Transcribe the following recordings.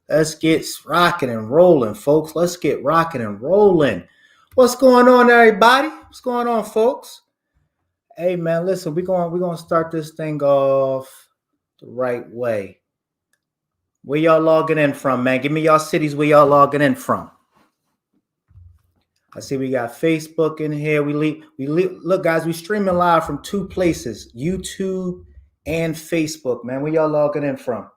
Let's get rocking and rolling, folks. Let's get rocking and rolling. What's going on, everybody? What's going on, folks? Hey, man, listen, we're gonna start this thing off the right way. Where y'all logging in from, man? Give me y'all cities where y'all logging in from. I see we got Facebook in here. Look, guys, we streaming live from two places, YouTube and Facebook, man. Where y'all logging in from?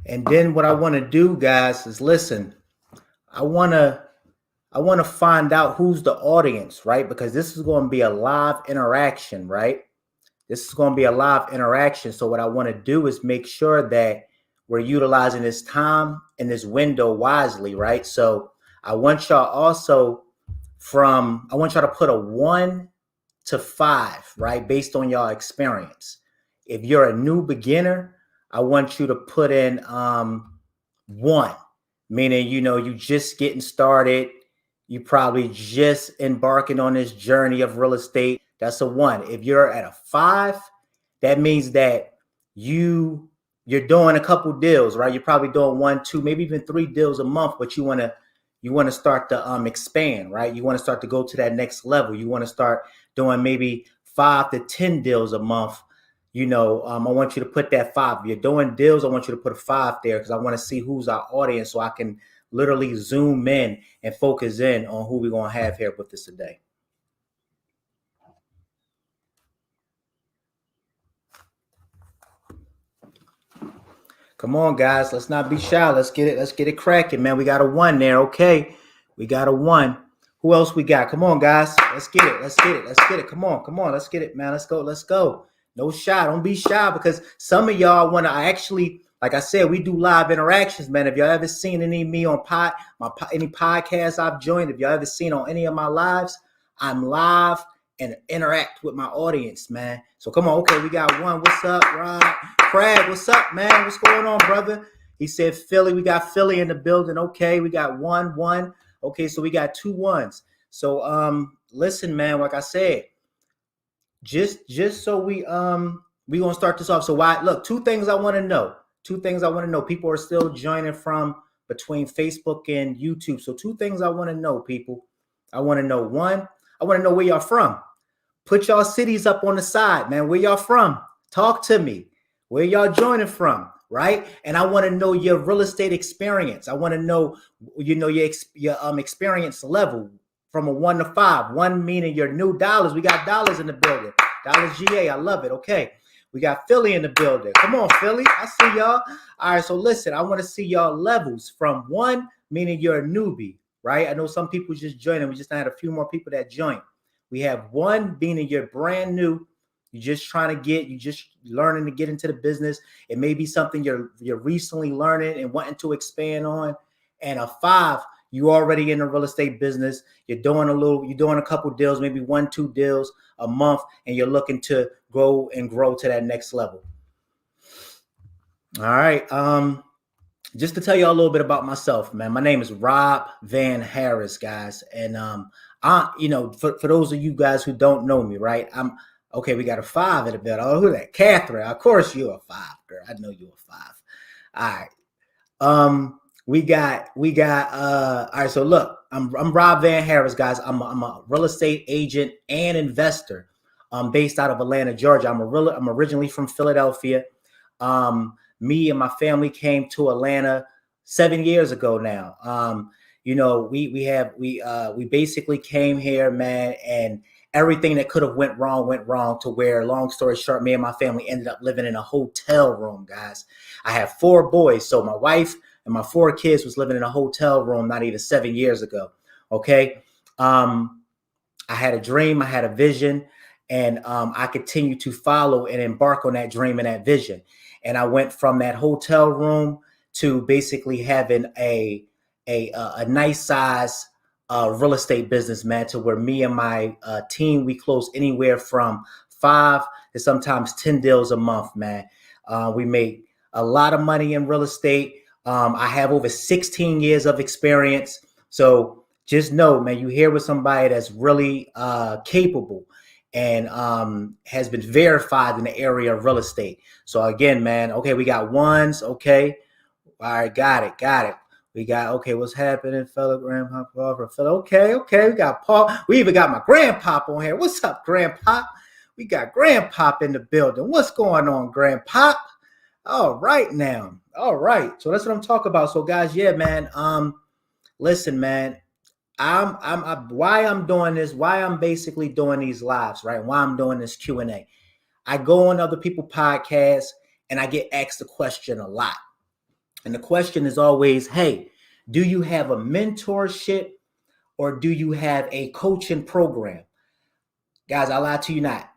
And then what I want to do, guys, is listen. I want to find out who's the audience, right? Because this is going to be a live interaction, right? This is going to be a live interaction. So what I want to do is make sure that we're utilizing this time and this window wisely, right? So I want y'all also I want y'all to put a 1 to 5, right? Based on y'all experience. If you're a new beginner, I want you to put in 1, meaning, you just getting started. You probably just embarking on this journey of real estate. That's a 1. If you're at a 5, that means that you're doing a couple deals, right? You're probably doing 1, 2, maybe even 3 deals a month, but you want to start to expand, right? You want to start to go to that next level. You want to start doing maybe 5 to 10 deals a month. I want you to put that 5. If you're doing deals, I want you to put a 5 there because I want to see who's our audience so I can literally zoom in and focus in on who we're going to have here with us today. Come on, guys. Let's not be shy. Let's get it cracking, man. We got a 1 there. Okay. We got a 1. Who else we got? Come on, guys. Let's get it. Come on. Let's get it, man. Let's go. No shy. Don't be shy because some of y'all want to actually, like I said, we do live interactions, man. If y'all ever seen any of me on any podcasts I've joined, if y'all ever seen on any of my lives, I'm live and interact with my audience, man. So come on. Okay, we got 1. What's up, Rod? Craig, what's up, man? What's going on, brother? He said Philly. We got Philly in the building. Okay, we got 1. Okay, so we got 2 1s. So listen, man, like I said, just so we gonna start this off. So look, 2 things I want to know. People are still joining from between Facebook and YouTube. So 2 things I want to know, people. I want to know 1, I want to know where y'all from. Put y'all cities up on the side, man. Where y'all from? Talk to me. Where y'all joining from, right? And I want to know your real estate experience. I want to know, your experience level. From a 1 to 5, 1 meaning your new dollars. We got dollars in the building. Dollars GA. I love it. Okay. We got Philly in the building. Come on, Philly. I see y'all. All right. So listen, I want to see y'all levels from 1, meaning you're a newbie, right? I know some people just joined. We just had a few more people that joined. We have 1 meaning you're brand new. You're just learning to get into the business. It may be something you're recently learning and wanting to expand on. And a 5, you already in the real estate business. You're doing a couple deals, maybe 1, 2 deals a month, and you're looking to grow to that next level. All right. Just to tell you a little bit about myself, man. My name is Rob Van Harris, guys. And for those of you guys who don't know me, right? Okay, we got a 5 in the bed. Oh, who's that? Catherine. Of course you're a 5, girl. I know you're a 5. All right. all right, so look, I'm Rob Van Harris, guys. I'm a real estate agent and investor. Based out of Atlanta, Georgia. I'm originally from Philadelphia. Me and my family came to Atlanta 7 years ago now. We basically came here, man, and everything that could have went wrong to where, long story short, me and my family ended up living in a hotel room, guys. I have 4 boys, so my wife and my 4 kids was living in a hotel room not even 7 years ago. Okay. I had a dream, I had a vision, and I continue to follow and embark on that dream and that vision. And I went from that hotel room to basically having a nice size real estate business, man, to where me and my team, we close anywhere from 5 to sometimes 10 deals a month, man. We make a lot of money in real estate. I have over 16 years of experience. So just know, man, you here with somebody that's really capable and has been verified in the area of real estate. So again, man, okay, we got ones. Okay. All right. Got it. We got, okay, what's happening, fellow grandpa? Okay. We got Paul. We even got my grandpop on here. What's up, grandpop? We got grandpop in the building. What's going on, grandpop? All right now. All right. So that's what I'm talking about. So guys, yeah, man. Listen, man. Why I'm doing this, why I'm basically doing these lives, right? Why I'm doing this Q&A. I go on other people's podcasts and I get asked the question a lot. And the question is always, hey, do you have a mentorship or do you have a coaching program? Guys, I lie to you not.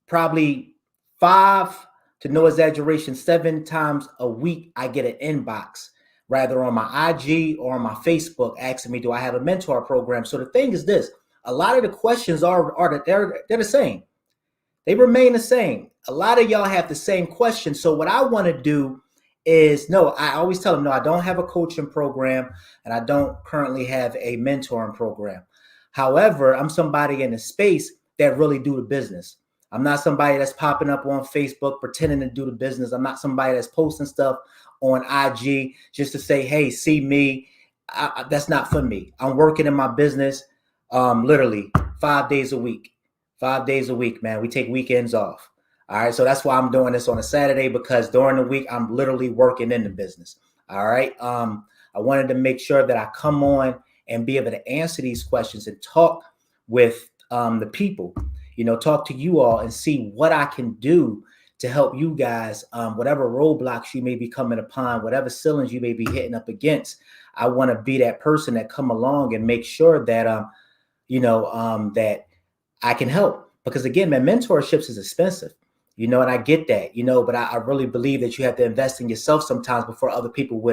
Probably 5, to no exaggeration, 7 times a week, I get an inbox, rather on my IG or on my Facebook, asking me, do I have a mentor program? So the thing is this, a lot of the questions are they're the same. They remain the same. A lot of y'all have the same questions. So what I want to do is, no, I always tell them, no, I don't have a coaching program and I don't currently have a mentoring program. However, I'm somebody in the space that really do the business. I'm not somebody that's popping up on Facebook pretending to do the business. I'm not somebody that's posting stuff on IG just to say, hey, see me. That's not for me. I'm working in my business literally 5 days a week. 5 days a week, man. We take weekends off. All right. So that's why I'm doing this on a Saturday, because during the week, I'm literally working in the business. All right. I wanted to make sure that I come on and be able to answer these questions and talk with the people, talk to you all and see what I can do to help you guys, whatever roadblocks you may be coming upon, whatever ceilings you may be hitting up against. I want to be that person that come along and make sure that, that I can help. Because again, man, mentorships is expensive, and I get that, but I really believe that you have to invest in yourself sometimes before other people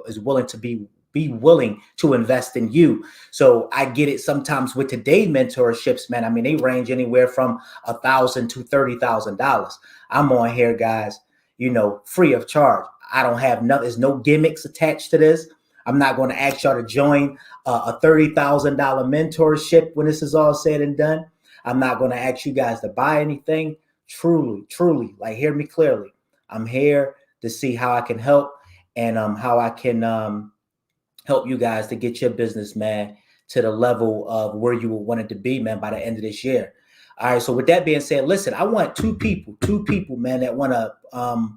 is willing to be willing to invest in you. So I get it sometimes with today's mentorships, man. I mean, they range anywhere from $1,000 to $30,000. I'm on here, guys, free of charge. I don't have there's no gimmicks attached to this. I'm not going to ask y'all to join a $30,000 mentorship when this is all said and done. I'm not going to ask you guys to buy anything. Truly, like, hear me clearly. I'm here to see how I can help and how I can help you guys to get your business, man, to the level of where you will want it to be, man, by the end of this year. All right. So with that being said, listen, I want two people, man, that want to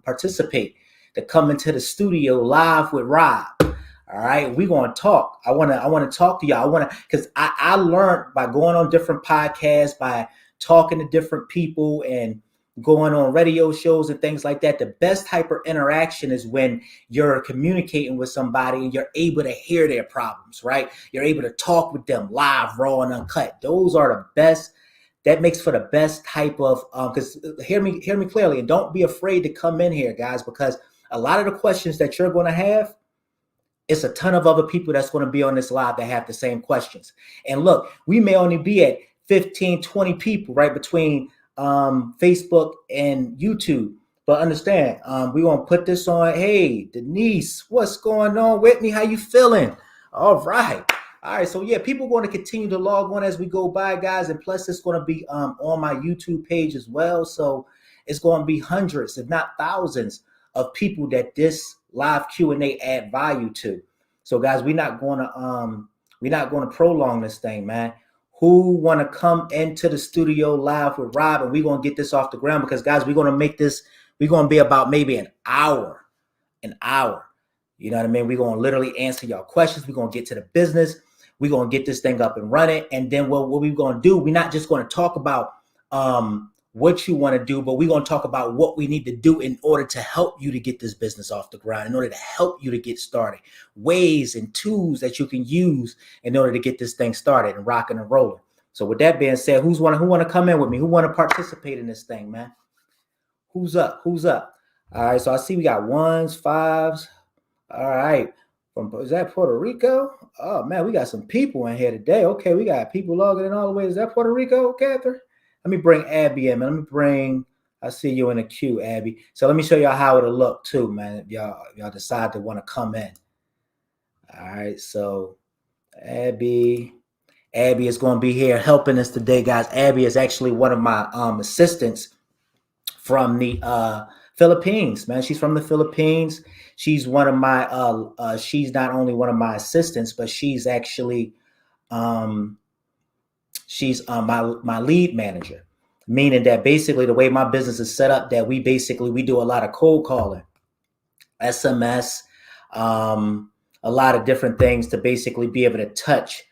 participate, to come into the studio live with Rob. All right. We're going to talk. I want to talk to y'all. Because I learned by going on different podcasts, by talking to different people and going on radio shows and things like that. The best type of interaction is when you're communicating with somebody and you're able to hear their problems, right? You're able to talk with them live, raw and uncut. Those are the best. That makes for the best type of, because hear me clearly, and don't be afraid to come in here, guys, because a lot of the questions that you're going to have, it's a ton of other people that's going to be on this live that have the same questions. And look, we may only be at 15, 20 people, right, between Facebook and YouTube. But understand, we're going to put this on. Hey, Denise, what's going on, Whitney? How you feeling? All right. So yeah, people are going to continue to log on as we go by, guys. And plus, it's going to be on my YouTube page as well. So it's going to be hundreds, if not thousands, of people that this live Q&A add value to. So guys, we're not going to prolong this thing, man. Who want to come into the studio live with Rob, and we're going to get this off the ground, because guys, we're going to make this, we're going to be about maybe an hour. You know what I mean? We're going to literally answer y'all questions. We're going to get to the business. We're going to get this thing up and running. And then what we're going to do, we're not just going to talk about what you want to do, but we're going to talk about what we need to do in order to help you to get this business off the ground, in order to help you to get started, ways and tools that you can use in order to get this thing started and rocking and rolling. So with that being said, who want to come in with me? Who want to participate in this thing, man? Who's up? All right. So I see we got 1s, 5s. All right. Is that Puerto Rico? Oh man, we got some people in here today. Okay, we got people logging in all the way. Is that Puerto Rico, Catherine? Let me bring Abby in, man. I see you in the queue, Abby. So let me show y'all how it'll look too, man. If y'all decide to want to come in. All right, so Abby is going to be here helping us today, guys. Abby is actually one of my assistants from the Philippines, man. She's from the Philippines. She's one of my she's not only one of my assistants, but she's actually my lead manager, meaning that basically the way my business is set up, that we do a lot of cold calling, SMS, a lot of different things to basically be able to touch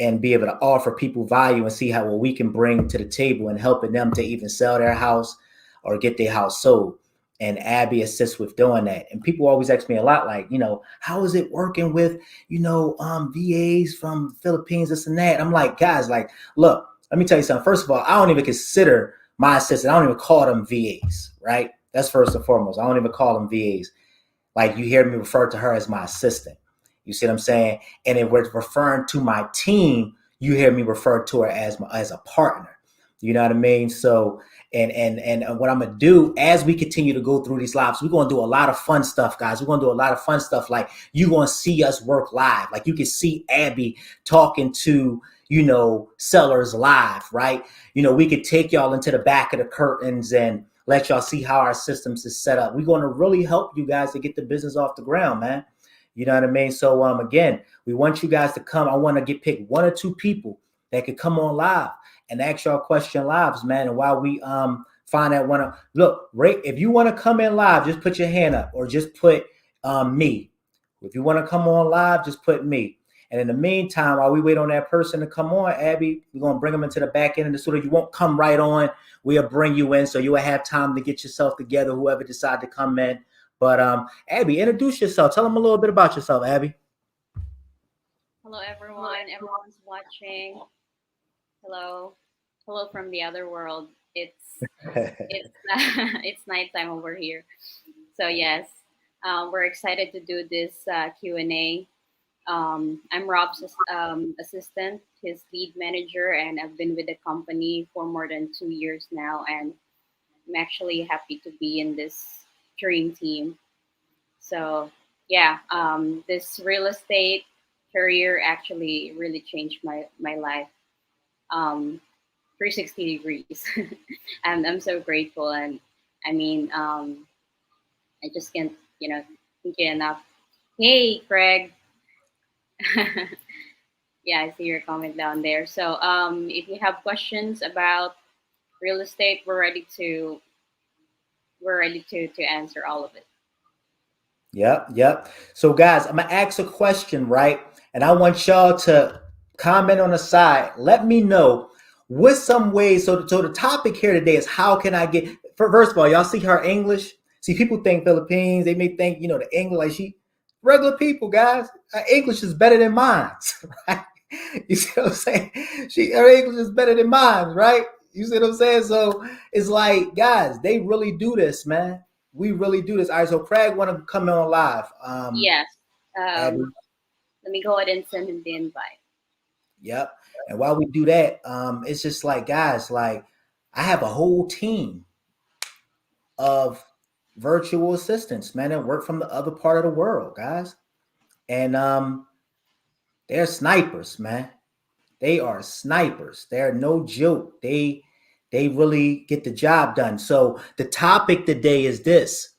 and be able to offer people value and see what we can bring to the table and helping them to even sell their house or get their house sold. And Abby assists with doing that. And people always ask me a lot, like, how is it working with, VAs from Philippines, this and that? I'm like, guys, like, look, let me tell you something. First of all, I don't even consider my assistant. I don't even call them VAs, right? That's first and foremost. I don't even call them VAs. Like, you hear me refer to her as my assistant. You see what I'm saying? And if we're referring to my team, you hear me refer to her as a partner. You know what I mean? So, and what I'm going to do as we continue to go through these lives, we're going to do a lot of fun stuff, guys. We're going to do a lot of fun stuff. Like, you're going to see us work live. Like, you can see Abby talking to, sellers live, right? We could take y'all into the back of the curtains and let y'all see how our systems is set up. We're going to really help you guys to get the business off the ground, man. You know what I mean? So, again, we want you guys to come. I want to pick 1 or 2 people that could come on live and ask y'all question lives, man. And while we find that one, look, if you want to come in live, just put your hand up or just put me. If you want to come on live, just put me. And in the meantime, while we wait on that person to come on, Abby, we're going to bring them into the back end of the studio. You won't come right on. We'll bring you in so you will have time to get yourself together, whoever decide to come in. But Abby, introduce yourself. Tell them a little bit about yourself, Abby. Hello, everyone. Everyone's watching. Hello from the other world. It's it's nighttime over here. So yes, we're excited to do this Q&A. I'm Rob's assistant, his lead manager, and I've been with the company for more than 2 years now, and I'm actually happy to be in this dream team. So yeah, this real estate career actually really changed my life. 360 degrees. And I'm so grateful, and I mean, I just can't, thank you enough. Hey, Craig. Yeah, I see your comment down there. So, if you have questions about real estate, we're ready to answer all of it. Yep. So, guys, I'm gonna ask a question, right? And I want y'all to comment on the side. Let me know what some ways. So the topic here today is how can I get? First of all, y'all see her English. See, people think Philippines. They may think the English. Like regular people, guys. Her English is better than mine, right? You see what I'm saying? Her English is better than mine, right? You see what I'm saying? So it's like, guys, they really do this, man. We really do this. All right, so Craig want to come on live. Yes. Let me go ahead and send him the invite. Yep. And while we do that, it's just like, guys, like I have a whole team of virtual assistants, man, that work from the other part of the world, guys. And they're snipers, man. They are snipers. They're no joke. They really get the job done. So the topic today is this: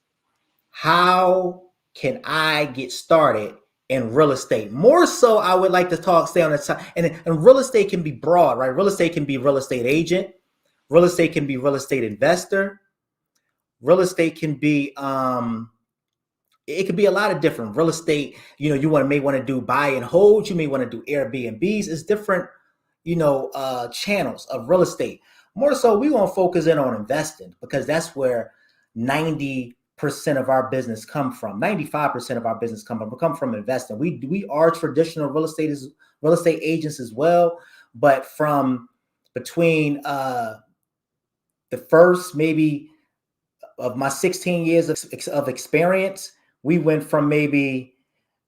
how can I get started in real estate. More so, I would like to stay on the top. And real estate can be broad, right? Real estate can be real estate agent. Real estate can be real estate investor. Real estate can be, it could be a lot of different real estate. May want to do buy and hold. You may want to do Airbnbs. It's different, channels of real estate. More so, we're going to focus in on investing because that's where 90% of our business come from. 95% of our business come from investing. We are traditional real estate agents as well, but from between the first maybe of my 16 years of experience, we went from maybe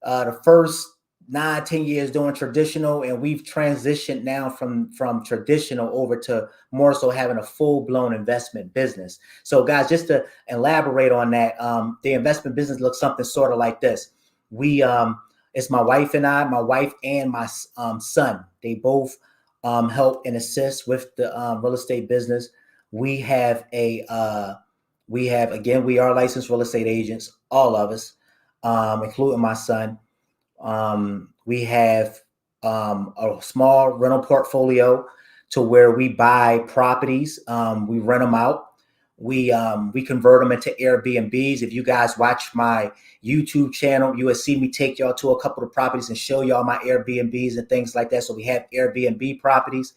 the first 9-10 years doing traditional, and we've transitioned now from traditional over to more so having a full-blown investment business. So guys, just to elaborate on that, the investment business looks something sort of like this. It's my wife and my son. They both help and assist with the real estate business. We are licensed real estate agents, all of us, including my son. We have a small rental portfolio to where we buy properties. We rent them out. We convert them into Airbnbs. If you guys watch my YouTube channel, you will see me take y'all to a couple of properties and show y'all my Airbnbs and things like that. So we have Airbnb properties.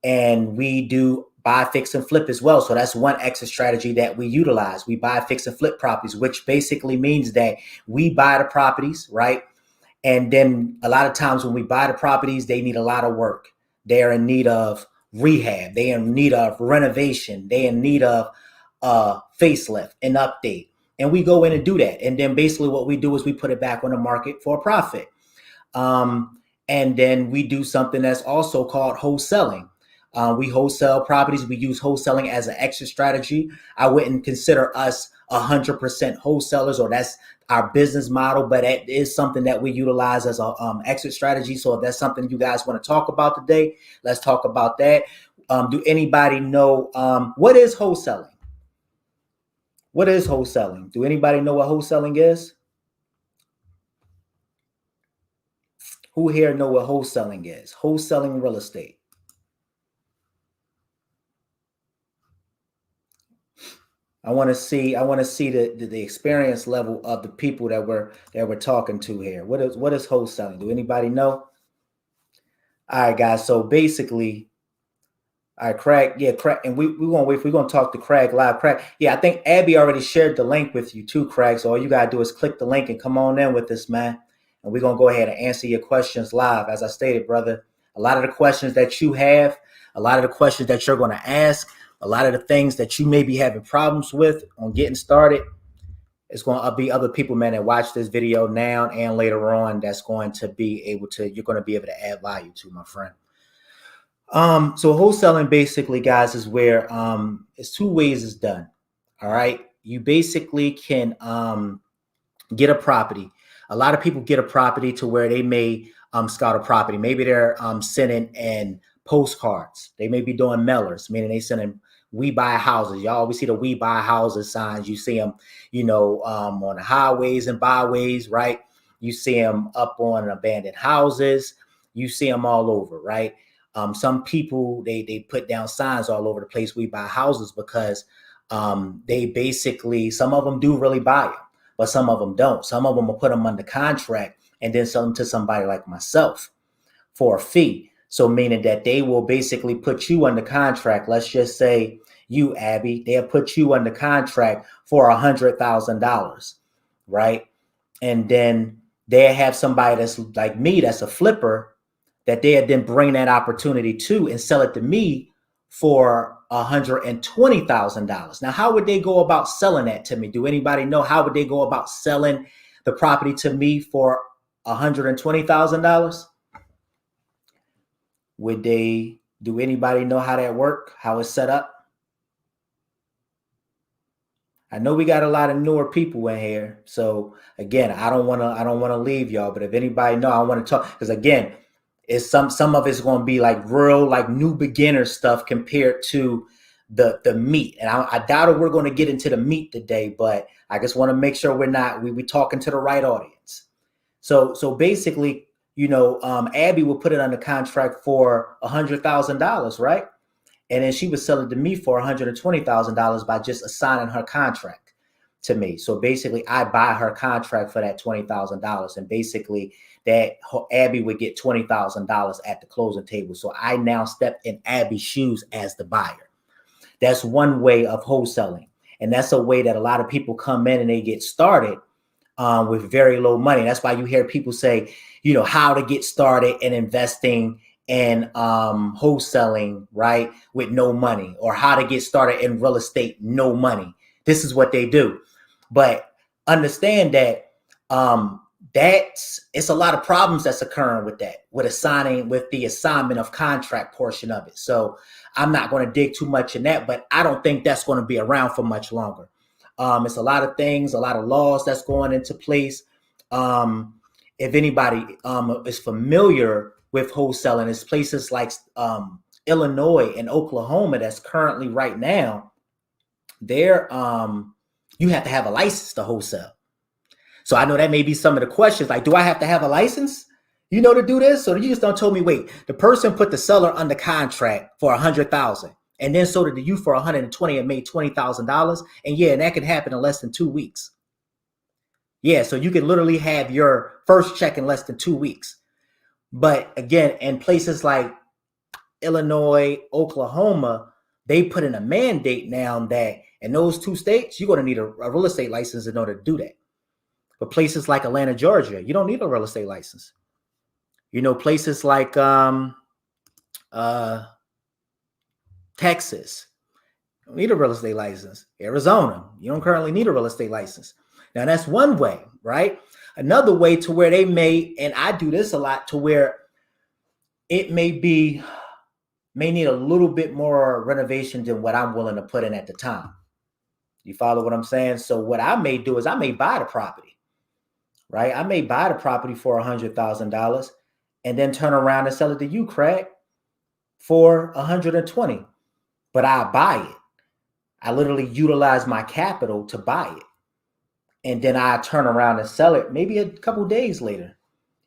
And we do buy, fix, and flip as well. So that's one exit strategy that we utilize. We buy, fix, and flip properties, which basically means that we buy the properties, right? And then a lot of times when we buy the properties, they need a lot of work. They're in need of rehab. They're in need of renovation. They're in need of facelift and update. And we go in and do that. And then basically what we do is we put it back on the market for a profit. And then we do something that's also called wholesaling. We wholesale properties. We use wholesaling as an exit strategy. I wouldn't consider us 100% wholesalers, or that's our business model, but it is something that we utilize as a exit strategy. So if that's something you guys want to talk about today, let's talk about that. Do anybody know what is wholesaling? What is wholesaling? Do anybody know what wholesaling is? Who here know what wholesaling is? Wholesaling real estate. I want to see the experience level of the people that we're talking to here. What is wholesaling? Do anybody know? All right, guys. So basically, all right, Craig. Yeah, Craig. And we're gonna wait. We're gonna talk to Craig live. Craig. Yeah, I think Abby already shared the link with you too, Craig. So all you gotta do is click the link and come on in with us, man. And we're gonna go ahead and answer your questions live. As I stated, brother, a lot of the questions that you have, a lot of the questions that you're gonna ask, a lot of the things that you may be having problems with on getting started, it's going to be other people, man, that watch this video now and later on that's going to be able to, you're going to be able to add value to, my friend. So wholesaling basically, guys, is where it's two ways it's done. All right. You basically can get a property. A lot of people get a property to where they may scout a property. Maybe they're sending in postcards. They may be doing mailers, meaning they sending we buy houses. Y'all always see the we buy houses signs. You see them, on the highways and byways, right? You see them up on abandoned houses. You see them all over, right? Some people, they put down signs all over the place. We buy houses because they basically, some of them do really buy them, but some of them don't. Some of them will put them under contract and then sell them to somebody like myself for a fee. So meaning that they will basically put you under contract. Let's just say you, Abby, they'll put you under contract for $100,000, right? And then they have somebody that's like me, that's a flipper, that they then bring that opportunity to and sell it to me for $120,000. Now, how would they go about selling that to me? Do anybody know how would they go about selling the property to me for $120,000? Do anybody know how that work? How it's set up? I know we got a lot of newer people in here. So again, I don't want to leave y'all, but if anybody know, I want to talk, because again, it's some of it's going to be like real, like new beginner stuff compared to the meat. And I doubt we're going to get into the meat today, but I just want to make sure we talking to the right audience. So basically, Abby would put it under contract for $100,000, right? And then she would sell it to me for $120,000 by just assigning her contract to me. So basically, I buy her contract for that $20,000, and basically that Abby would get $20,000 at the closing table. So I now step in Abby's shoes as the buyer. That's one way of wholesaling, and that's a way that a lot of people come in and they get started with very low money. That's why you hear people say, how to get started in investing and wholesaling, right, with no money, or how to get started in real estate, no money. This is what they do. But understand that it's a lot of problems that's occurring with that, with the assignment of contract portion of it. So I'm not going to dig too much in that, but I don't think that's going to be around for much longer. It's a lot of things, a lot of laws that's going into place. If anybody is familiar with wholesaling, it's places like Illinois and Oklahoma that's currently right now, you have to have a license to wholesale. So I know that may be some of the questions, like, do I have to have a license, to do this? So you just don't tell me, wait, the person put the seller under contract for $100,000. And then so did you for $120 and made $20,000. And and that can happen in less than 2 weeks. Yeah, so you can literally have your first check in less than 2 weeks. But again, in places like Illinois, Oklahoma, they put in a mandate now that in those 2 states, you're going to need a real estate license in order to do that. But places like Atlanta, Georgia, you don't need a real estate license. Places like Texas, you don't need a real estate license. Arizona, you don't currently need a real estate license. Now that's one way, right? Another way to where they may, and I do this a lot, to where it may need a little bit more renovation than what I'm willing to put in at the time. You follow what I'm saying? So what I may do is I may buy the property, right? I may buy the property for $100,000 and then turn around and sell it to you, Craig, for $120,000. But I buy it. I literally utilize my capital to buy it. And then I turn around and sell it maybe a couple days later.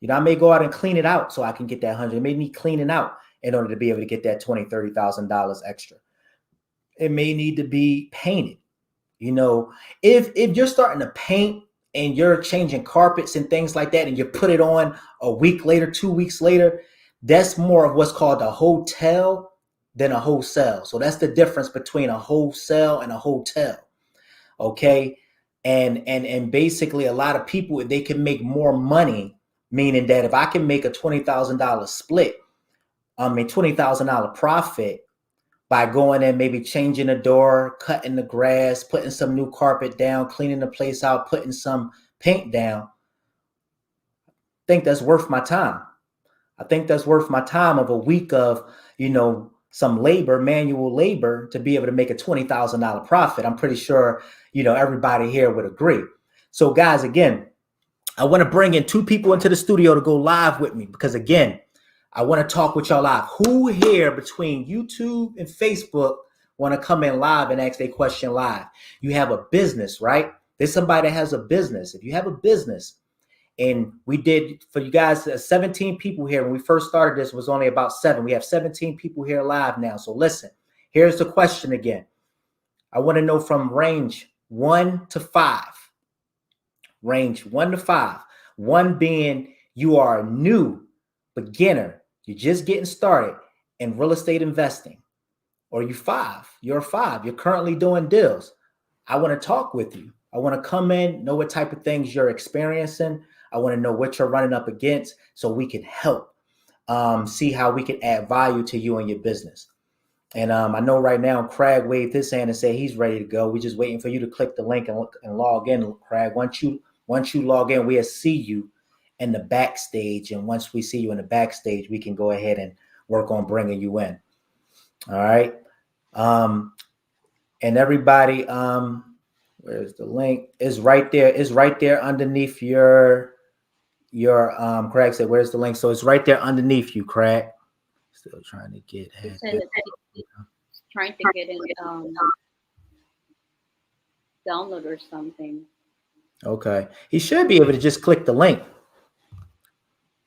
I may go out and clean it out so I can get that 100. It may need cleaning out in order to be able to get that $20,000, $30,000 extra. It may need to be painted. If you're starting to paint and you're changing carpets and things like that, and you put it on a week later, 2 weeks later, that's more of what's called a hotel than a wholesale. So that's the difference between a wholesale and a hotel. Okay. And basically a lot of people, they can make more money, meaning that if I can make a $20,000 split, $20,000 profit by going in, maybe changing the door, cutting the grass, putting some new carpet down, cleaning the place out, putting some paint down, I think that's worth my time. I think that's worth my time of a week of, some manual labor, to be able to make a $20,000 profit. I'm pretty sure, everybody here would agree. So guys, again, I want to bring in 2 people into the studio to go live with me, because again, I want to talk with y'all live. Who here between YouTube and Facebook want to come in live and ask their question live? You have a business, right? There's somebody that has a business. If you have a business, and we did for you guys 17 people here. When we first started this, was only about 7. We have 17 people here live now. So listen, here's the question again. I want to know from range 1 to 5. Range 1 to 5. 1 being you are a new beginner. You're just getting started in real estate investing. Or you're 5. You're 5. You're currently doing deals. I want to talk with you. I want to come in, know what type of things you're experiencing. I want to know what you're running up against so we can help see how we can add value to you and your business. And I know right now Craig waved his hand and said he's ready to go. We're just waiting for you to click the link and log in, Craig. Once you log in, we'll see you in the backstage. And once we see you in the backstage, we can go ahead and work on bringing you in. All right. And everybody, where's the link? It's right there. It's right there underneath your Craig said, where's the link? So it's right there underneath you, Craig. Still trying to get trying to get in download or something. Okay. He should be able to just click the link.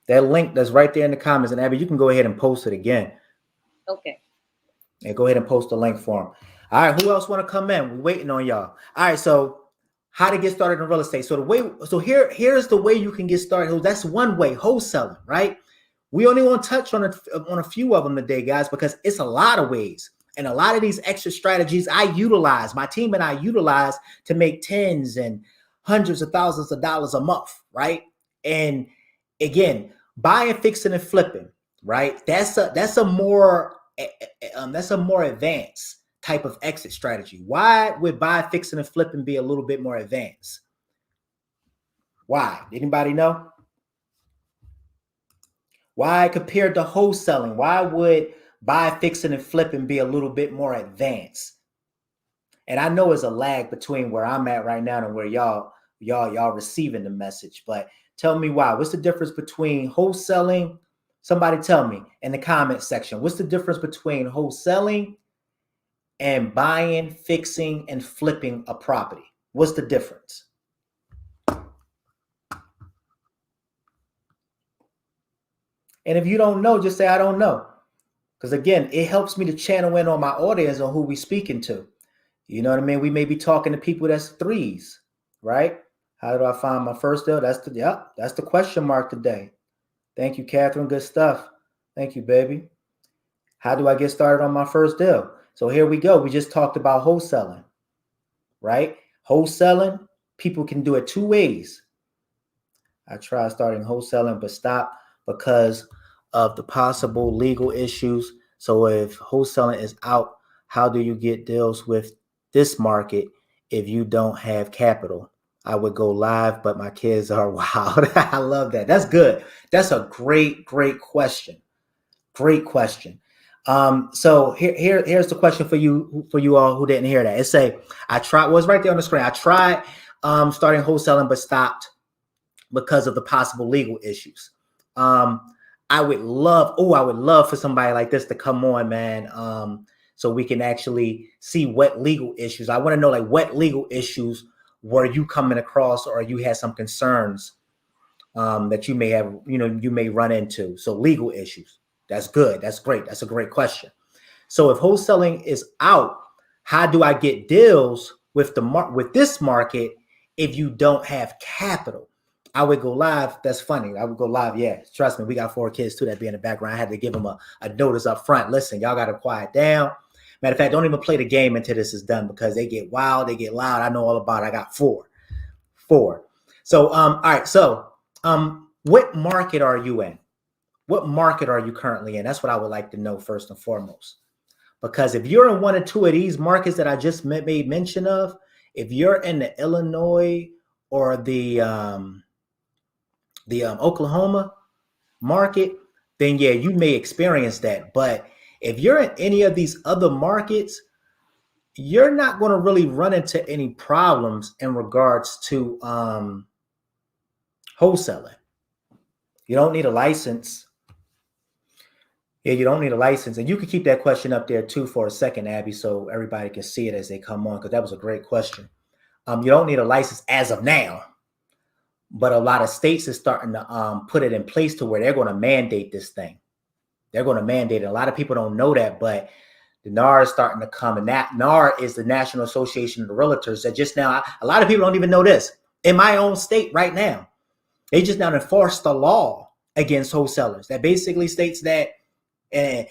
That link that's right there in the comments. And Abby, you can go ahead and post it again. Okay. And go ahead and post the link for them. All right, who else want to come in? We're waiting on y'all. All right, so how to get started in real estate. So here's the way you can get started. That's one way, wholesaling, right? We only want to touch on a few of them today, guys, because it's a lot of ways. And a lot of these extra strategies my team and I utilize to make tens and hundreds of thousands of dollars a month, right? And again, buying, fixing, and flipping, right? That's a more advanced type of exit strategy. Why would buy, fixing, and flipping be a little bit more advanced? Why? Anybody know? Why compared to wholesaling? Why would buy, fixing, and flipping be a little bit more advanced? And I know there's a lag between where I'm at right now and where y'all receiving the message, but tell me why. What's the difference between wholesaling? Somebody tell me in the comment section. What's the difference between wholesaling and buying, fixing, and flipping a property? What's the difference? And if you don't know, just say, I don't know. Because again, it helps me to channel in on my audience on who we speaking to. You know what I mean? We may be talking to people that's threes, right? How do I find my first deal? That's the question mark today. Thank you, Catherine. Good stuff. Thank you, baby. How do I get started on my first deal? So here we go. We just talked about wholesaling, right? Wholesaling, people can do it two ways. I tried starting wholesaling, but stopped because of the possible legal issues. So if wholesaling is out, how do you get deals with this market if you don't have capital? I would go live, but my kids are wild. I love that. That's good. That's a great question. Great question. So here's the question for you all who didn't hear that. It say, was right there on the screen. I tried starting wholesaling, but stopped because of the possible legal issues. I would love for somebody like this to come on, man. So we can actually see what legal issues. I want to know, like, what legal issues were you coming across, or you had some concerns that you may have, you may run into. So legal issues. That's good. That's great. That's a great question. So if wholesaling is out, how do I get deals with this market if you don't have capital? I would go live. That's funny. I would go live. Yeah, trust me. We got 4 kids too that be in the background. I had to give them a notice up front. Listen, y'all got to quiet down. Matter of fact, don't even play the game until this is done, because they get wild, they get loud. I know all about it. I got 4. So, all right. So, what market are you in? What market are you currently in? That's what I would like to know first and foremost. Because if you're in one or two of these markets that I just made mention of, if you're in the Illinois or the Oklahoma market, then yeah, you may experience that. But if you're in any of these other markets, you're not going to really run into any problems in regards to wholesaling. You don't need a license. Yeah, you don't need a license. And you can keep that question up there too for a second, Abby, so everybody can see it as they come on, because that was a great question. You don't need a license as of now, but a lot of states are starting to put it in place to where they're going to mandate this thing. They're going to mandate it. A lot of people don't know that, but the NAR is starting to come, and that NAR is the National Association of the Realtors. That just now, a lot of people don't even know this. In my own state right now, they just now enforced the law against wholesalers that basically states that, and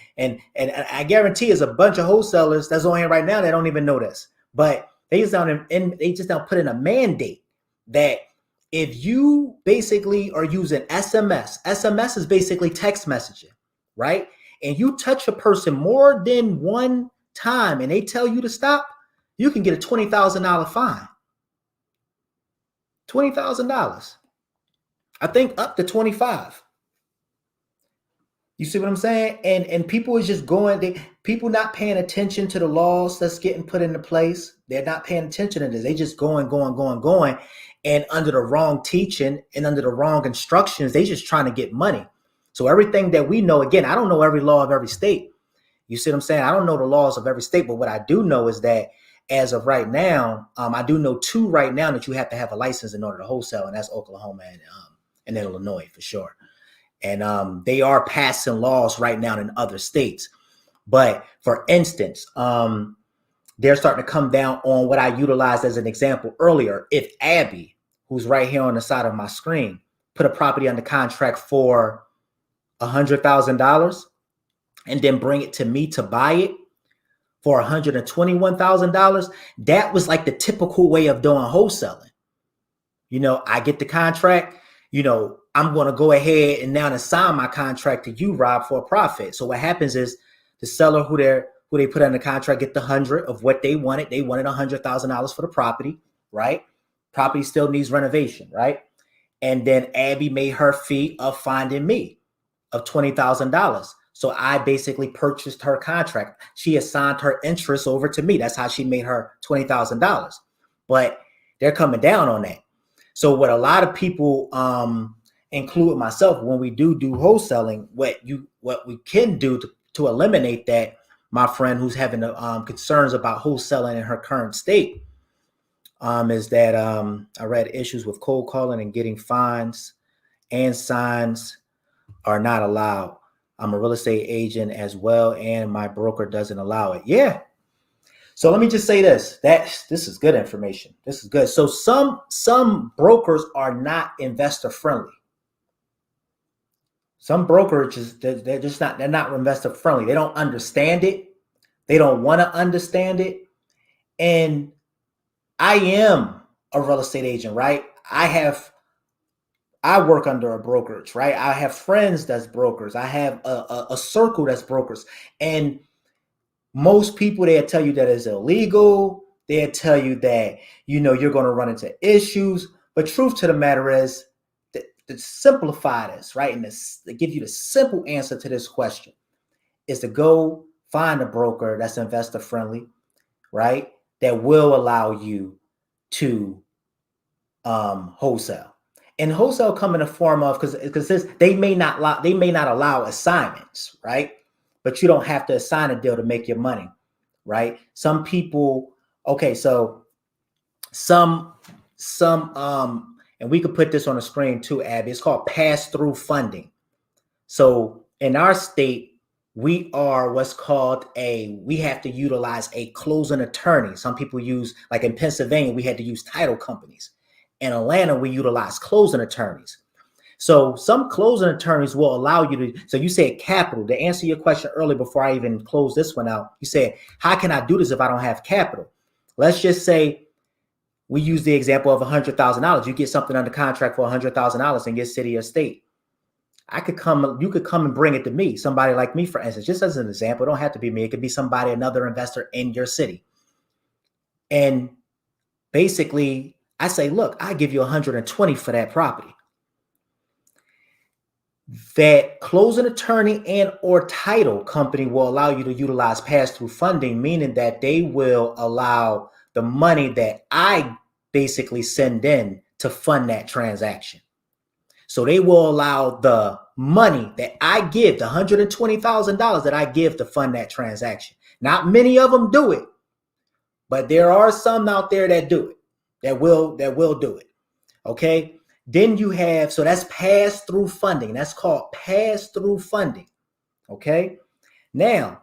I guarantee there's a bunch of wholesalers that's on here right now that don't even know this, but they just now put in a mandate that if you basically are using SMS is basically text messaging, right? And you touch a person more than one time and they tell you to stop, you can get a $20,000 fine. $20,000. I think up to 25. You see what I'm saying? And people is just people not paying attention to the laws that's getting put into place. They're not paying attention to this. They just going. And under the wrong teaching and under the wrong instructions, they just trying to get money. So everything that we know, again, I don't know every law of every state. You see what I'm saying? I don't know the laws of every state, but what I do know is that as of right now, I do know 2 right now that you have to have a license in order to wholesale, and that's Oklahoma and Illinois for sure. And they are passing laws right now in other states. But for instance, they're starting to come down on what I utilized as an example earlier. If Abby, who's right here on the side of my screen, put a property under contract for $100,000 and then bring it to me to buy it for $121,000, that was like the typical way of doing wholesaling. I get the contract, I'm going to go ahead and now assign my contract to you, Rob, for a profit. So what happens is the seller who they put under contract get the 100 of what they wanted. They wanted $100,000 for the property, right? Property still needs renovation, right? And then Abby made her fee of finding me of $20,000. So I basically purchased her contract. She assigned her interest over to me. That's how she made her $20,000. But they're coming down on that. So what a lot of people, include myself, when we do wholesaling, what we can do to eliminate that, my friend who's having concerns about wholesaling in her current state, is that I read issues with cold calling and getting fines and signs are not allowed. I'm a real estate agent as well, and my broker doesn't allow it. Yeah. So let me just say this. This is good information. This is good. So some brokers are not investor friendly. Some brokerages, they're not investor friendly. They don't understand it. They don't want to understand it. And I am a real estate agent, right? I work under a brokerage, right? I have friends that's brokers. I have a circle that's brokers. And most people, they'll tell you that it's illegal. They'll tell you that, you're going to run into issues. But truth to the matter is, to simplify this, right? And to give you the simple answer to this question is to go find a broker that's investor friendly, right? That will allow you to wholesale. And wholesale come in the form of, because they may not allow assignments, right? But you don't have to assign a deal to make your money, right? Some people, okay, so some and we could put this on the screen too, Abby. It's called pass-through funding. So in our state, we are we have to utilize a closing attorney. Some people use, like in Pennsylvania, we had to use title companies. In Atlanta, we utilize closing attorneys. So some closing attorneys will allow you to, so you said capital. To answer your question earlier before I even close this one out, you said, how can I do this if I don't have capital? Let's just say we use the example of $100,000. You get something under contract for $100,000 in your city or state. You could come and bring it to me, somebody like me, for instance, just as an example. It don't have to be me. It could be somebody, another investor in your city. And basically, I say, look, I give you 120 for that property. That closing attorney and or title company will allow you to utilize pass-through funding, meaning that they will allow the money that I basically send in to fund that transaction. So they will allow the money that I give, the $120,000 that I give to fund that transaction. Not many of them do it, but there are some out there that do it, that will do it. Okay. Then you have, so that's pass-through funding. That's called pass-through funding. Okay. Now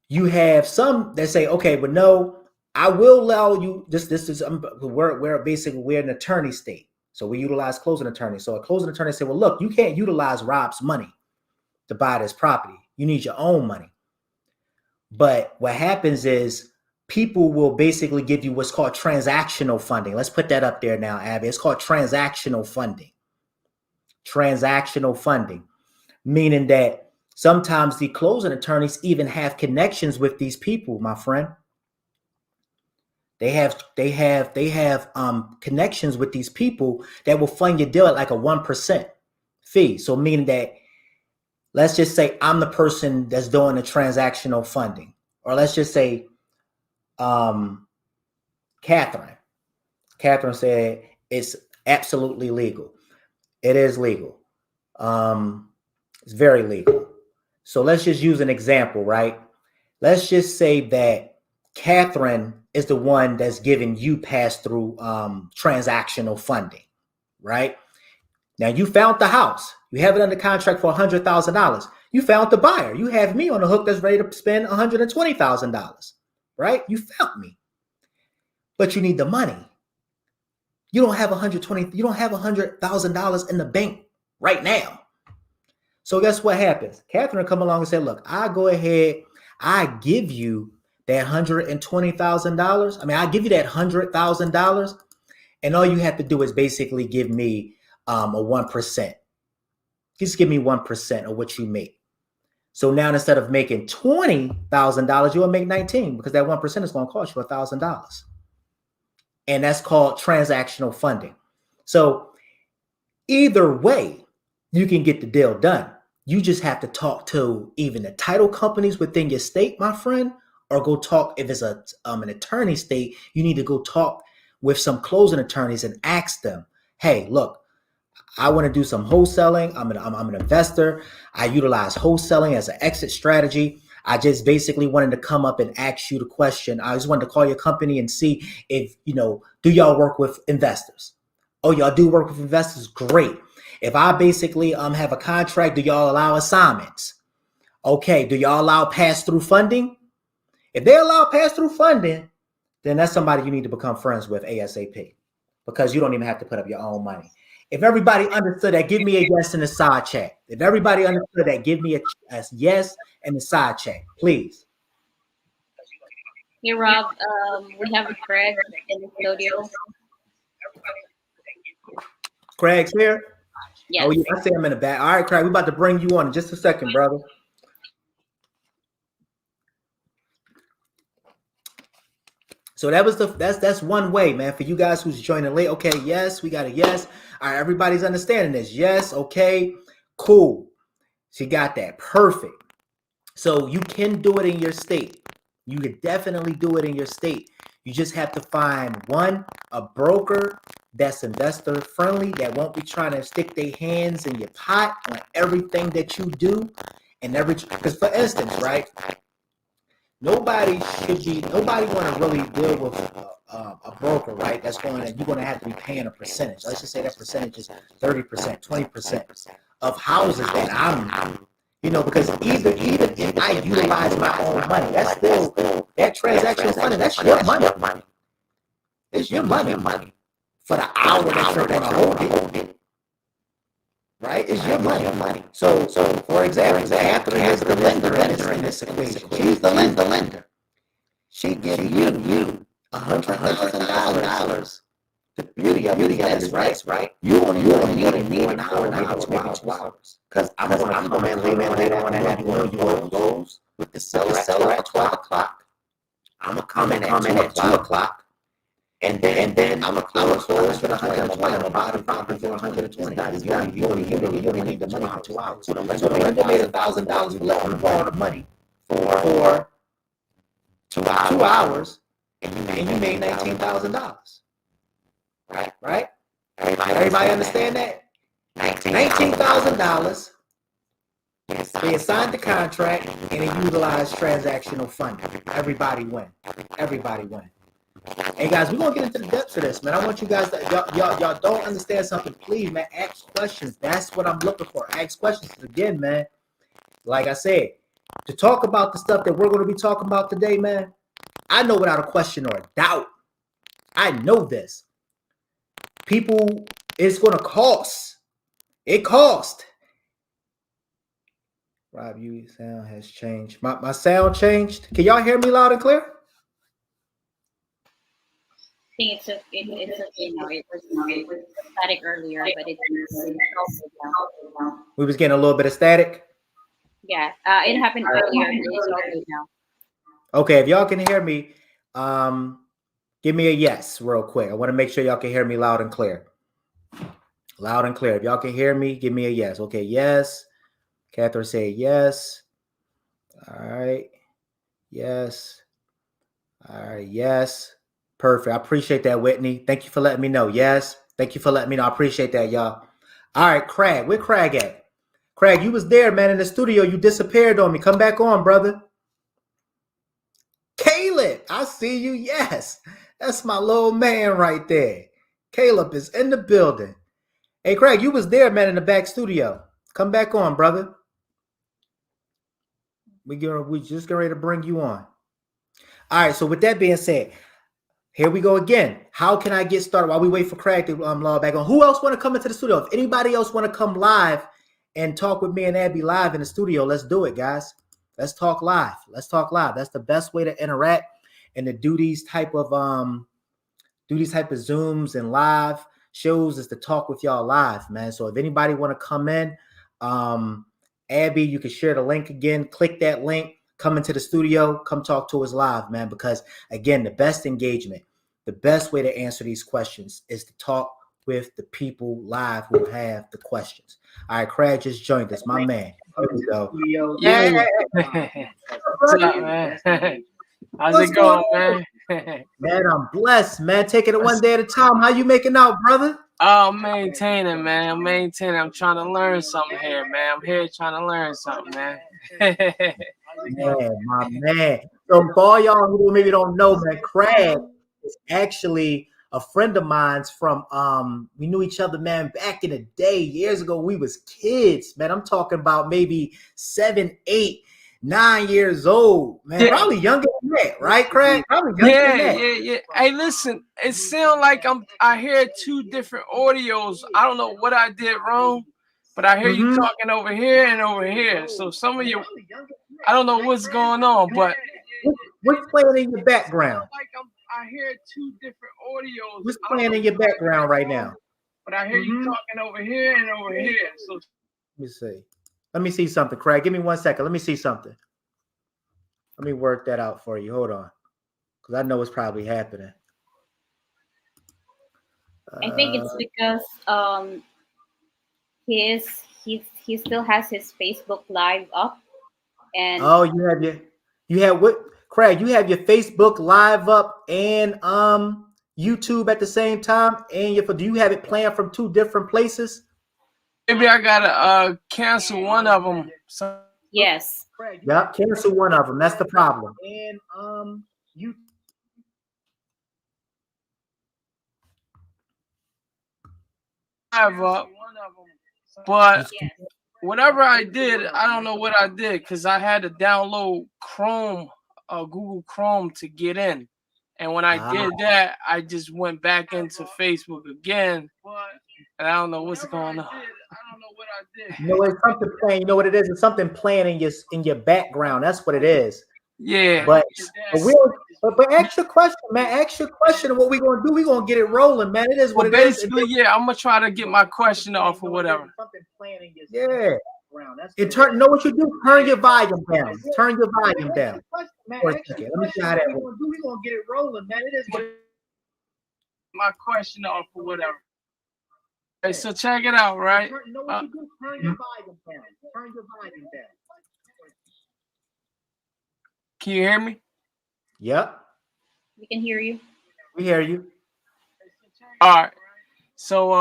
you have some that say, okay, but no, I will allow you this is we're an attorney state. So we utilize closing attorneys. So a closing attorney said, well, look, you can't utilize Rob's money to buy this property. You need your own money. But what happens is people will basically give you what's called transactional funding. Let's put that up there now, Abby. It's called transactional funding. Transactional funding, meaning that sometimes the closing attorneys even have connections with these people, my friend. They have connections with these people that will fund your deal at like a 1% fee. So meaning that, let's just say I'm the person that's doing the transactional funding, or let's just say Catherine said it's absolutely legal. It is legal. It's very legal. So let's just use an example, right? Let's just say that Catherine is the one that's giving you pass-through transactional funding, right? Now you found the house. You have it under contract for $100,000. You found the buyer. You have me on the hook that's ready to spend $120,000, right? You found me, but you need the money. You don't have $100,000 in the bank right now. So guess what happens? Catherine come along and say, look, I go ahead, I give you that $120,000. I mean, I give you that $100,000, and all you have to do is basically give me a 1%. Just give me 1% of what you make. So now instead of making $20,000, you'll make 19 because that 1% is going to cost you $1,000. And that's called transactional funding. So either way, you can get the deal done. You just have to talk to even the title companies within your state, my friend, or go talk. If it's an attorney state, you need to go talk with some closing attorneys and ask them, hey, look, I want to do some wholesaling. I'm an investor. I utilize wholesaling as an exit strategy. I just basically wanted to come up and ask you the question. I just wanted to call your company and see if, do y'all work with investors? Oh, y'all do work with investors? Great. If I basically have a contract, do y'all allow assignments? Okay. Do y'all allow pass-through funding? If they allow pass-through funding, then that's somebody you need to become friends with ASAP, because you don't even have to put up your own money. If everybody understood that, give me a yes in the side chat. If everybody understood that, give me a yes in the side chat, please. Hey, Rob, we have Craig in the studio. Craig's here? Yes. Oh, yeah, I see him in the back. All right, Craig, we're about to bring you on in just a second, brother. So that's one way, man, for you guys who's joining late. Okay, yes, we got a yes. All right, everybody's understanding this. Yes, okay, cool. She got that. Perfect. So you can do it in your state. You could definitely do it in your state. You just have to find a broker that's investor friendly, that won't be trying to stick their hands in your pot on everything that you do. Because for instance, right? Nobody want to really deal with a broker, right? You're going to have to be paying a percentage. Let's just say that percentage is 30%, 20% of houses that I'm, because even if I utilize my own money, that's still that transactional funding. That's your money. It's your money for the hour that you're going to hold it. Right? It's your money. So for example, Catherine is the lender in this equation. She's the lender. She gives you $100,000. The beauty of it is, right? You only need an hour, maybe 2 hours. Because I'm going to come in later on and have one of your goals with the seller at 12 o'clock. I'm going to come in at 2 o'clock. And then I'm a close for 120. I'm about to profit for 120. You only need the money for 2 hours. So the lender made $1,000 for letting you borrow the money for 2 hours, and you made $19,000. Right? Everybody understand that? $19,000. They assigned the contract and they utilized transactional funding. Everybody win. Hey guys, we're gonna get into the depths of this, man. I want you guys y'all don't understand something. Please, man, ask questions. That's what I'm looking for. Ask questions. Again, man, like I said, to talk about the stuff that we're going to be talking about today, man, I know without a question or a doubt. I know this. People, it's going to cost. It cost. Rob, your sound has changed. My sound changed. Can y'all hear me loud and clear? I think it's okay now. It was static earlier, but it's now. We was getting a little bit of static. Yeah, it happened earlier. It's okay now. Okay, if y'all can hear me, give me a yes real quick. I want to make sure y'all can hear me loud and clear. Loud and clear. If y'all can hear me, give me a yes. Okay, yes. Catherine said yes. All right. Yes. All right. Yes. Perfect. I appreciate that, Whitney. Thank you for letting me know. Yes. Thank you for letting me know. I appreciate that, y'all. All right, Craig. Where Craig at? Craig, you was there, man, in the studio. You disappeared on me. Come back on, brother. Caleb, I see you. Yes. That's my little man right there. Caleb is in the building. Hey, Craig, you was there, man, in the back studio. Come back on, brother. We just getting ready to bring you on. All right. So with that being said, here we go again. How can I get started while we wait for Craig to log back on? Who else want to come into the studio? If anybody else want to come live and talk with me and Abby live in the studio, let's do it, guys. Let's talk live. Let's talk live. That's the best way to interact and to do these type of Zooms and live shows is to talk with y'all live, man. So if anybody want to come in, Abby, you can share the link again. Click that link. Come into the studio. Come talk to us live, man. Because again, the best engagement, the best way to answer these questions is to talk with the people live who have the questions. All right, Craig just joined us, my man. Here we go. Yeah. What's up, man? How's it going, man? Man, I'm blessed, man. Taking it one day at a time. How you making out, brother? Oh, I'm maintaining, man. I'm maintaining. I'm trying to learn something here, man. I'm here trying to learn something, man. Man, my man. So for all y'all who maybe don't know, man, Craig is actually a friend of mine's from we knew each other, man, back in the day, years ago. We was kids, man. I'm talking about maybe 7, 8, 9 years old, man. Yeah. Probably younger than that, right, Craig? Probably younger than that. Yeah. Hey, listen, it sounds like I hear two different audios. I don't know what I did wrong, but I hear you talking over here and over here. So some of you, I don't know what's going on, but what's playing in your background? I hear two different audios. What's playing in your background right now? But I hear you talking over here and over here. So let me see something, Craig. Give me 1 second. Let me see something. Let me work that out for you. Hold on, because I know it's probably happening. I think it's because he still has his Facebook Live up, and you have what, Craig? You have your Facebook Live up and YouTube at the same time, and do you have it playing from two different places? Maybe I gotta cancel one of them. Yes. Yep, cancel one of them. That's the problem. And you. But whatever I did, I don't know what I did because I had to download Google Chrome to get in. And when I did that, I just went back into Facebook again. And I don't know what's going on. You know, it's something playing. You know what it is? It's something playing in your background. That's what it is. Yeah. But ask your question, man. Ask your question. And what we're gonna do? We're gonna get it rolling, man. It is what it is. Basically, yeah. I'm gonna try to get my question off or whatever. Yeah. Know what you do? Turn your volume down. Turn your volume down. For a second. Let me see how that works. We're gonna get it rolling, man. It is what my question off or whatever. Okay, so check it out, right? Turn your volume down. Turn your volume down. Can you hear me? Yep. We can hear you. We hear you. All right. So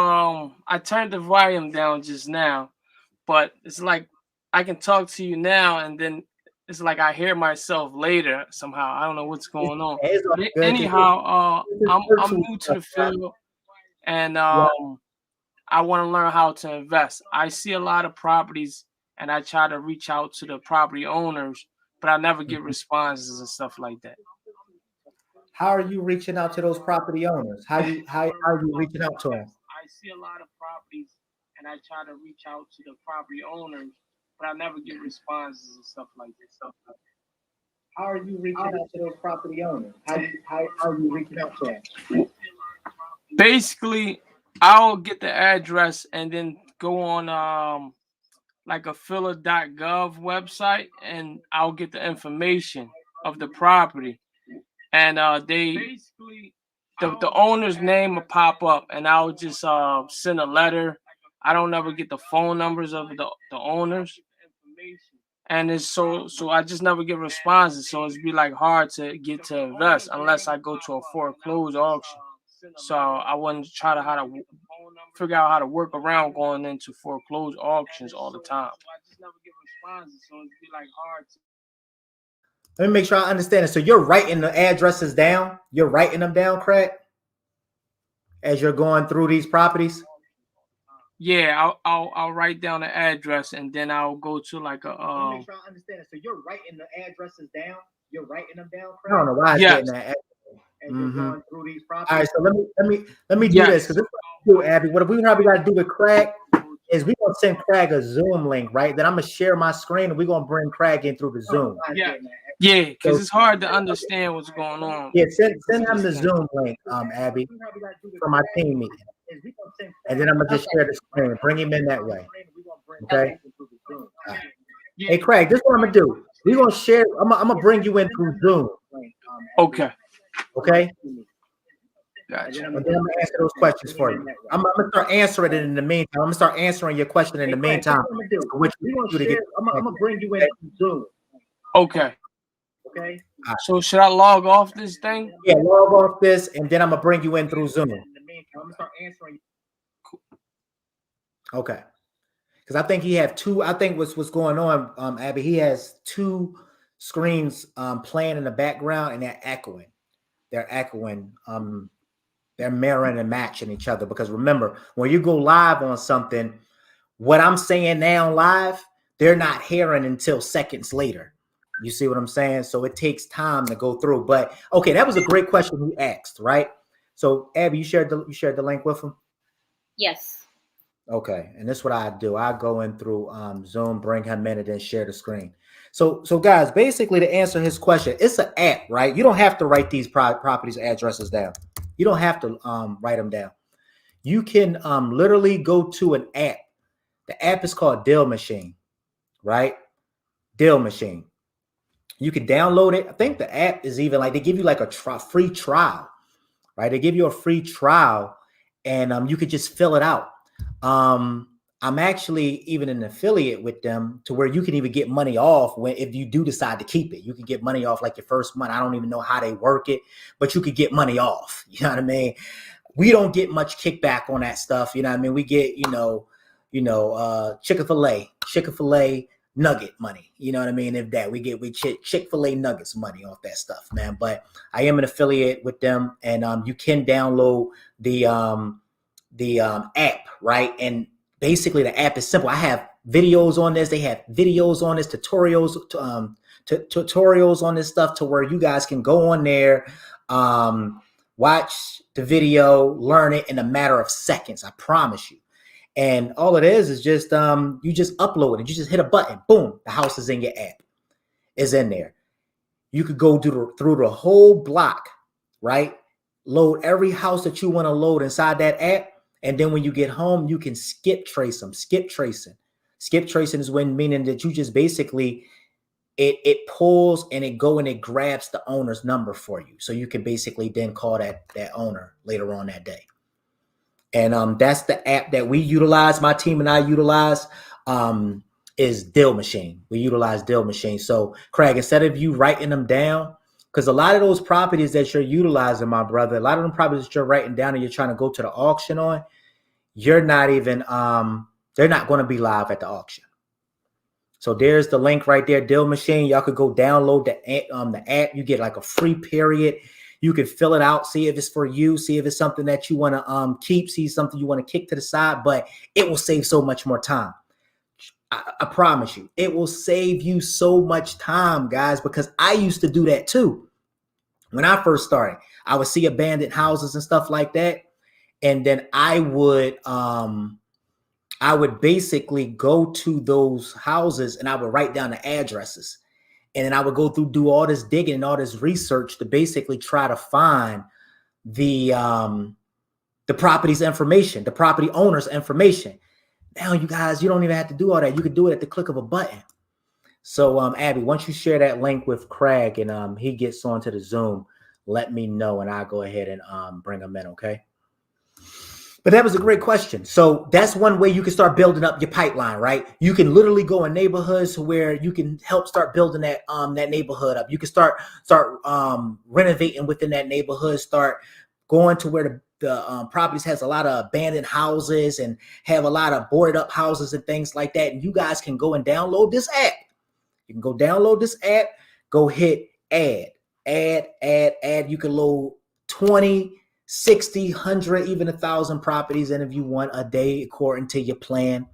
I turned the volume down just now, but it's like I can talk to you now and then it's like I hear myself later somehow. I don't know what's going on. Anyhow, I'm new to the field and I want to learn how to invest. I see a lot of properties and I try to reach out to the property owners, but I never get responses and stuff like that. How are you reaching out to those property owners? How are you reaching out to them? I see a lot of properties and I try to reach out to the property owners, but I never get responses and stuff like that. How are you reaching out to those property owners? How are you reaching out to them? Basically, I'll get the address and then go on like a filler.gov website and I'll get the information of the property. And the owner's name will pop up and I'll just send a letter. I don't ever get the phone numbers of the owners. And it's so I just never get responses. So it's be like hard to get to invest unless I go to a foreclosed auction. So I wouldn't try to figure out how to work around going into foreclosed auctions all the time. Let me make sure I understand it. So you're writing the addresses down? You're writing them down, Craig? As you're going through these properties? Yeah, I'll write down the address and then I'll go to like a Let me make sure I understand it. So you're writing the addresses down. You're writing them down. I don't know why it's Yes. getting that. And you're going through these properties. All right, so let me do Yes. this because this is what we do, Abby. What we probably got to do with Craig is we're gonna send Craig a Zoom link, right? Then I'm gonna share my screen and we're gonna bring Craig in through the Zoom. Yeah, because it's hard to understand what's going on. Yeah, send him the Zoom link, Abby, for my team meeting. And then I'm gonna just share the screen, bring him in that way. Okay. Hey Craig, this is what I'm gonna do. We're gonna share, I'm gonna bring you in through Zoom. Okay. Okay. Gotcha. And then I'm gonna answer those questions for you. I'm gonna start answering it in the meantime. I'm gonna start answering your question in the meantime. Which I'm gonna bring you in through Zoom. Okay. Okay. So should I log off this thing? Yeah, log off this, and then I'm gonna bring you in through Zoom. I'm gonna start answering. Okay. Because I think he have two. I think what's going on, Abby. He has two screens playing in the background, and they're echoing. They're mirroring and matching each other. Because remember, when you go live on something, what I'm saying now live, they're not hearing until seconds later. You see what I'm saying? So it takes time to go through. But okay, that was a great question you asked, right? So Abby, you shared the link with him? Yes. Okay, and this is what I do. I go in through Zoom, bring him in, and then share the screen. So guys, basically to answer his question, it's an app, right? You don't have to write these properties addresses down. You don't have to write them down. You can literally go to an app. The app is called Deal Machine, right? Deal Machine. You can download it. I think the app is even like they give you like a free trial, right? They give you a free trial, and you could just fill it out. I'm actually even an affiliate with them to where you can even get money off if you do decide to keep it. You can get money off like your first month. I don't even know how they work it, but you could get money off. You know what I mean? We don't get much kickback on that stuff. You know what I mean? We get, Chick-fil-A nugget money. You know what I mean? If that we Chick-fil-A nuggets money off that stuff, man. But I am an affiliate with them, and you can download the app, right? And basically the app is simple. I have videos on this. They have videos on this, tutorials on this stuff to where you guys can go on there, watch the video, learn it in a matter of seconds. I promise you. And all it is just you just upload it. You just hit a button. Boom. The house is in your app. It's in there. You could go through the whole block, right? Load every house that you want to load inside that app. And then when you get home, you can skip trace them. Skip tracing. Skip tracing is meaning that you just basically, it pulls and it grabs the owner's number for you. So you can basically then call that owner later on that day. And that's the app that we utilize. My team and I utilize is Deal Machine. We utilize Deal Machine. So Craig, instead of you writing them down, because a lot of those properties that you're utilizing, my brother, a lot of them properties that you're writing down and you're trying to go to the auction on, you're not even, they're not going to be live at the auction. So there's the link right there, Deal Machine. Y'all could go download the app. You get like a free period. You can fill it out, see if it's for you, see if it's something that you want to keep, see something you want to kick to the side, but it will save so much more time. I promise you, it will save you so much time, guys, because I used to do that too. When I first started, I would see abandoned houses and stuff like that. And then I would basically go to those houses and I would write down the addresses. And then I would go through, do all this digging and all this research to basically try to find the property's information, the property owner's information. Now, you guys, you don't even have to do all that. You could do it at the click of a button. So, Abby, once you share that link with Craig and he gets onto the Zoom, let me know and I'll go ahead and bring him in, okay? But that was a great question. So that's one way you can start building up your pipeline, right? You can literally go in neighborhoods where you can help start building that neighborhood up. You can start renovating within that neighborhood, start going to where the properties has a lot of abandoned houses and have a lot of boarded up houses and things like that. And you guys can go and download this app. You can go download this app, go hit add. You can load 20, 60, 100, even 1,000 properties interview one a day according to your plan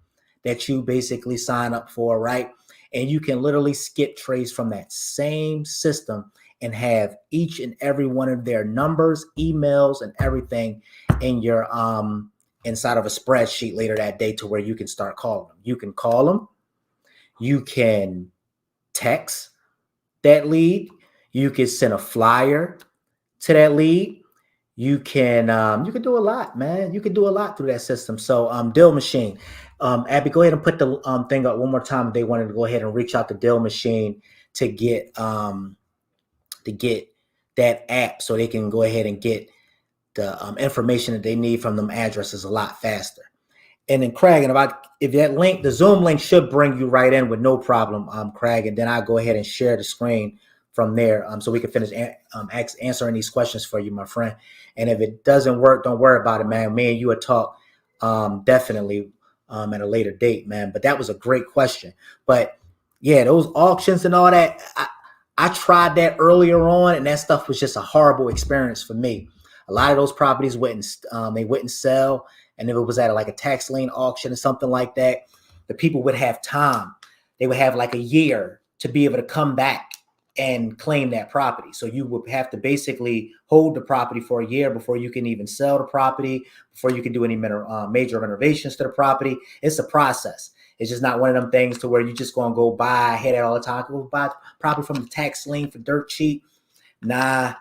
that you basically sign up for, right? And you can literally skip trades from that same system and have each and every one of their numbers, emails, and everything in your inside of a spreadsheet later that day to where you can start calling them. You can call them. You can text that lead. You can send a flyer to that lead. You can do a lot, man. You can do a lot through that system. So Deal Machine. Abby, go ahead and put the thing up one more time. They wanted to go ahead and reach out to Deal Machine to get that app so they can go ahead and get the information that they need from them addresses a lot faster. And then Craig, and if that link, the Zoom link should bring you right in with no problem, Craig. And then I'll go ahead and share the screen from there so we can finish answering these questions for you, my friend. And if it doesn't work, don't worry about it, man. Me and you will talk definitely at a later date, man. But that was a great question. But yeah, those auctions and all that, I tried that earlier on, and that stuff was just a horrible experience for me. A lot of those properties wouldn't sell. And if it was at like a tax lien auction or something like that, the people would have time. They would have like a year to be able to come back and claim that property. So you would have to basically hold the property for a year before you can even sell the property, before you can do any major renovations to the property. It's a process. It's just not one of them things to where you're just going to go buy, head out all the time, go buy property from the tax lien for dirt cheap. Nah,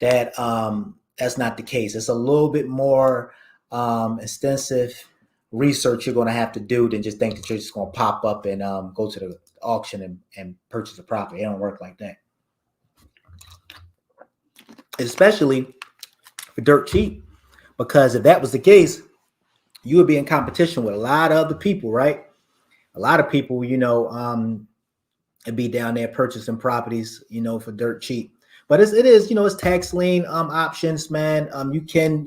that's not the case. It's a little bit more extensive research you're going to have to do than just think that you're just going to pop up and go to the auction and purchase a property. It don't work like that. Especially for dirt cheap, because if that was the case, you would be in competition with a lot of other people, right? A lot of people, would be down there purchasing properties, for dirt cheap. But it is, it's tax lien options, man. You can,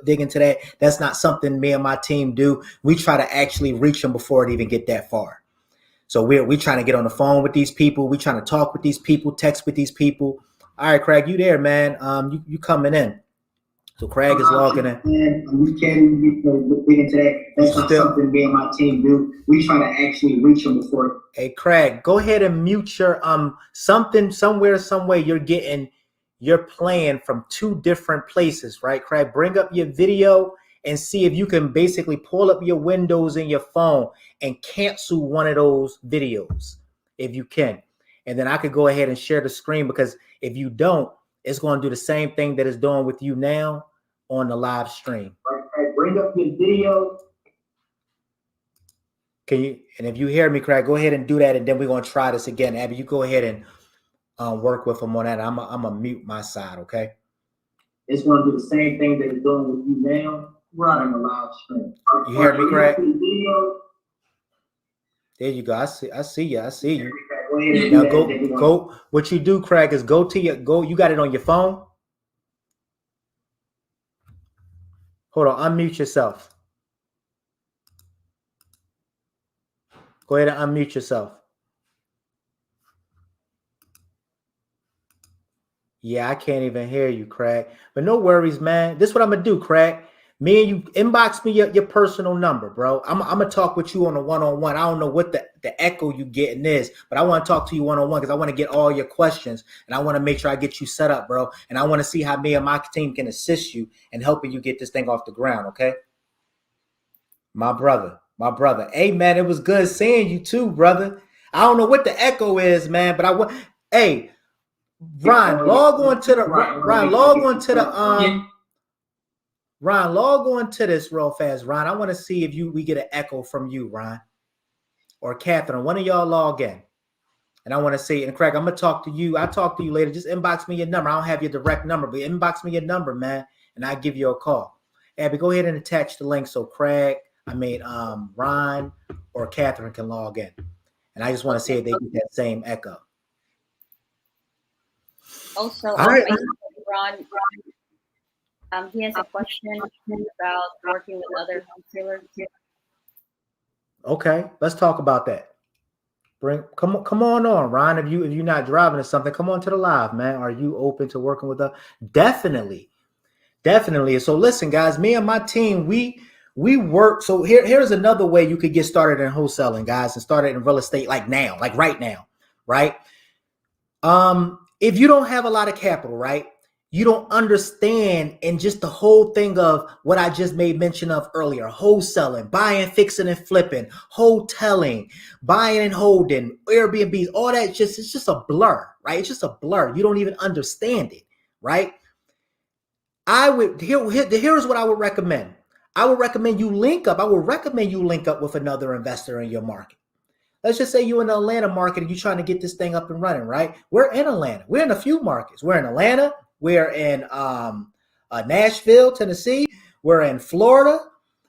dig into that. That's not something me and my team do. We try to actually reach them before it even get that far. So we're trying to get on the phone with these people. We're trying to talk with these people, text with these people. All right, Craig, you there, man? You coming in? So Craig is logging in. We can dig into that. That's not something me and my team do. We try to actually reach them before. Hey, Craig, go ahead and mute your something somewhere, some way. You're playing from two different places, right, Craig? Bring up your video and see if you can basically pull up your windows in your phone and cancel one of those videos, if you can. And then I could go ahead and share the screen, because if you don't, it's going to do the same thing that it's doing with you now on the live stream. Right, bring up your video. Can you? And if you hear me, Craig, go ahead and do that, and then we're going to try this again. Abby, you go ahead and work with them on that. I'm gonna mute my side, okay? It's going to do the same thing that it's doing with you now, running a live stream. You hear me, Craig? There you go. I see you. Now go. What you do, Craig, is go. You got it on your phone. Hold on. Unmute yourself. Go ahead and unmute yourself. Yeah, I can't even hear you, Craig. But no worries, man. This is what I'm gonna do, Craig. Me and you, inbox me your personal number, bro. I'm gonna talk with you on a one-on-one. I don't know what the echo you getting is, but I want to talk to you one-on-one because I want to get all your questions, and I want to make sure I get you set up, bro. And I want to see how me and my team can assist you in helping you get this thing off the ground, okay? My brother. Hey, man, it was good seeing you too, brother. I don't know what the echo is, man, but hey, Ron, log on to this real fast, Ron. I want to see if we get an echo from you, Ron, or Catherine. One of y'all log in, and I want to see. And Craig, I'm gonna talk to you. I'll talk to you later. Just inbox me your number. I don't have your direct number, but inbox me your number, man, and I'll give you a call. Abby, go ahead and attach the link so Ron or Catherine can log in, and I just want to see if they get that same echo. Also, right. Ron, he has a question about working with other wholesalers. Okay, let's talk about that. Come on, Ron. If you're not driving or something, come on to the live, man. Are you open to working with us? Definitely. Definitely. So listen, guys, me and my team, we work. So here's another way you could get started in wholesaling, guys, and started in real estate like now, like right now, right? If you don't have a lot of capital, right? You don't understand, and just the whole thing of what I just made mention of earlier, wholesaling, buying, fixing, and flipping, hoteling, buying and holding, Airbnbs, all that it's just a blur, right? It's just a blur. You don't even understand it, right? Here's what I would recommend. I would recommend you link up. I would recommend you link up with another investor in your market. Let's just say you're in the Atlanta market and you're trying to get this thing up and running, right? We're in Atlanta. We're in a few markets. We're in Atlanta. We're in Nashville, Tennessee. We're in Florida.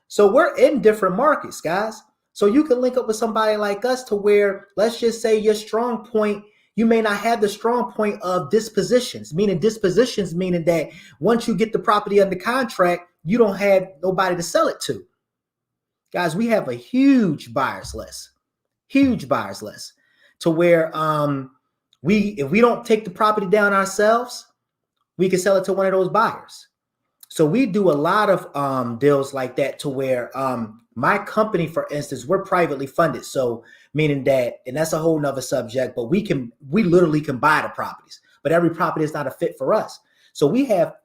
So we're in different markets, guys. So you can link up with somebody like us to where, let's just say your strong point, you may not have the strong point of dispositions, meaning that once you get the property under contract, you don't have nobody to sell it to. Guys, we have a huge buyers list to where if we don't take the property down ourselves, we can sell it to one of those buyers. So we do a lot of deals like that to where my company, for instance, we're privately funded. So meaning that, and that's a whole nother subject, but we literally can buy the properties, but every property is not a fit for us. So we have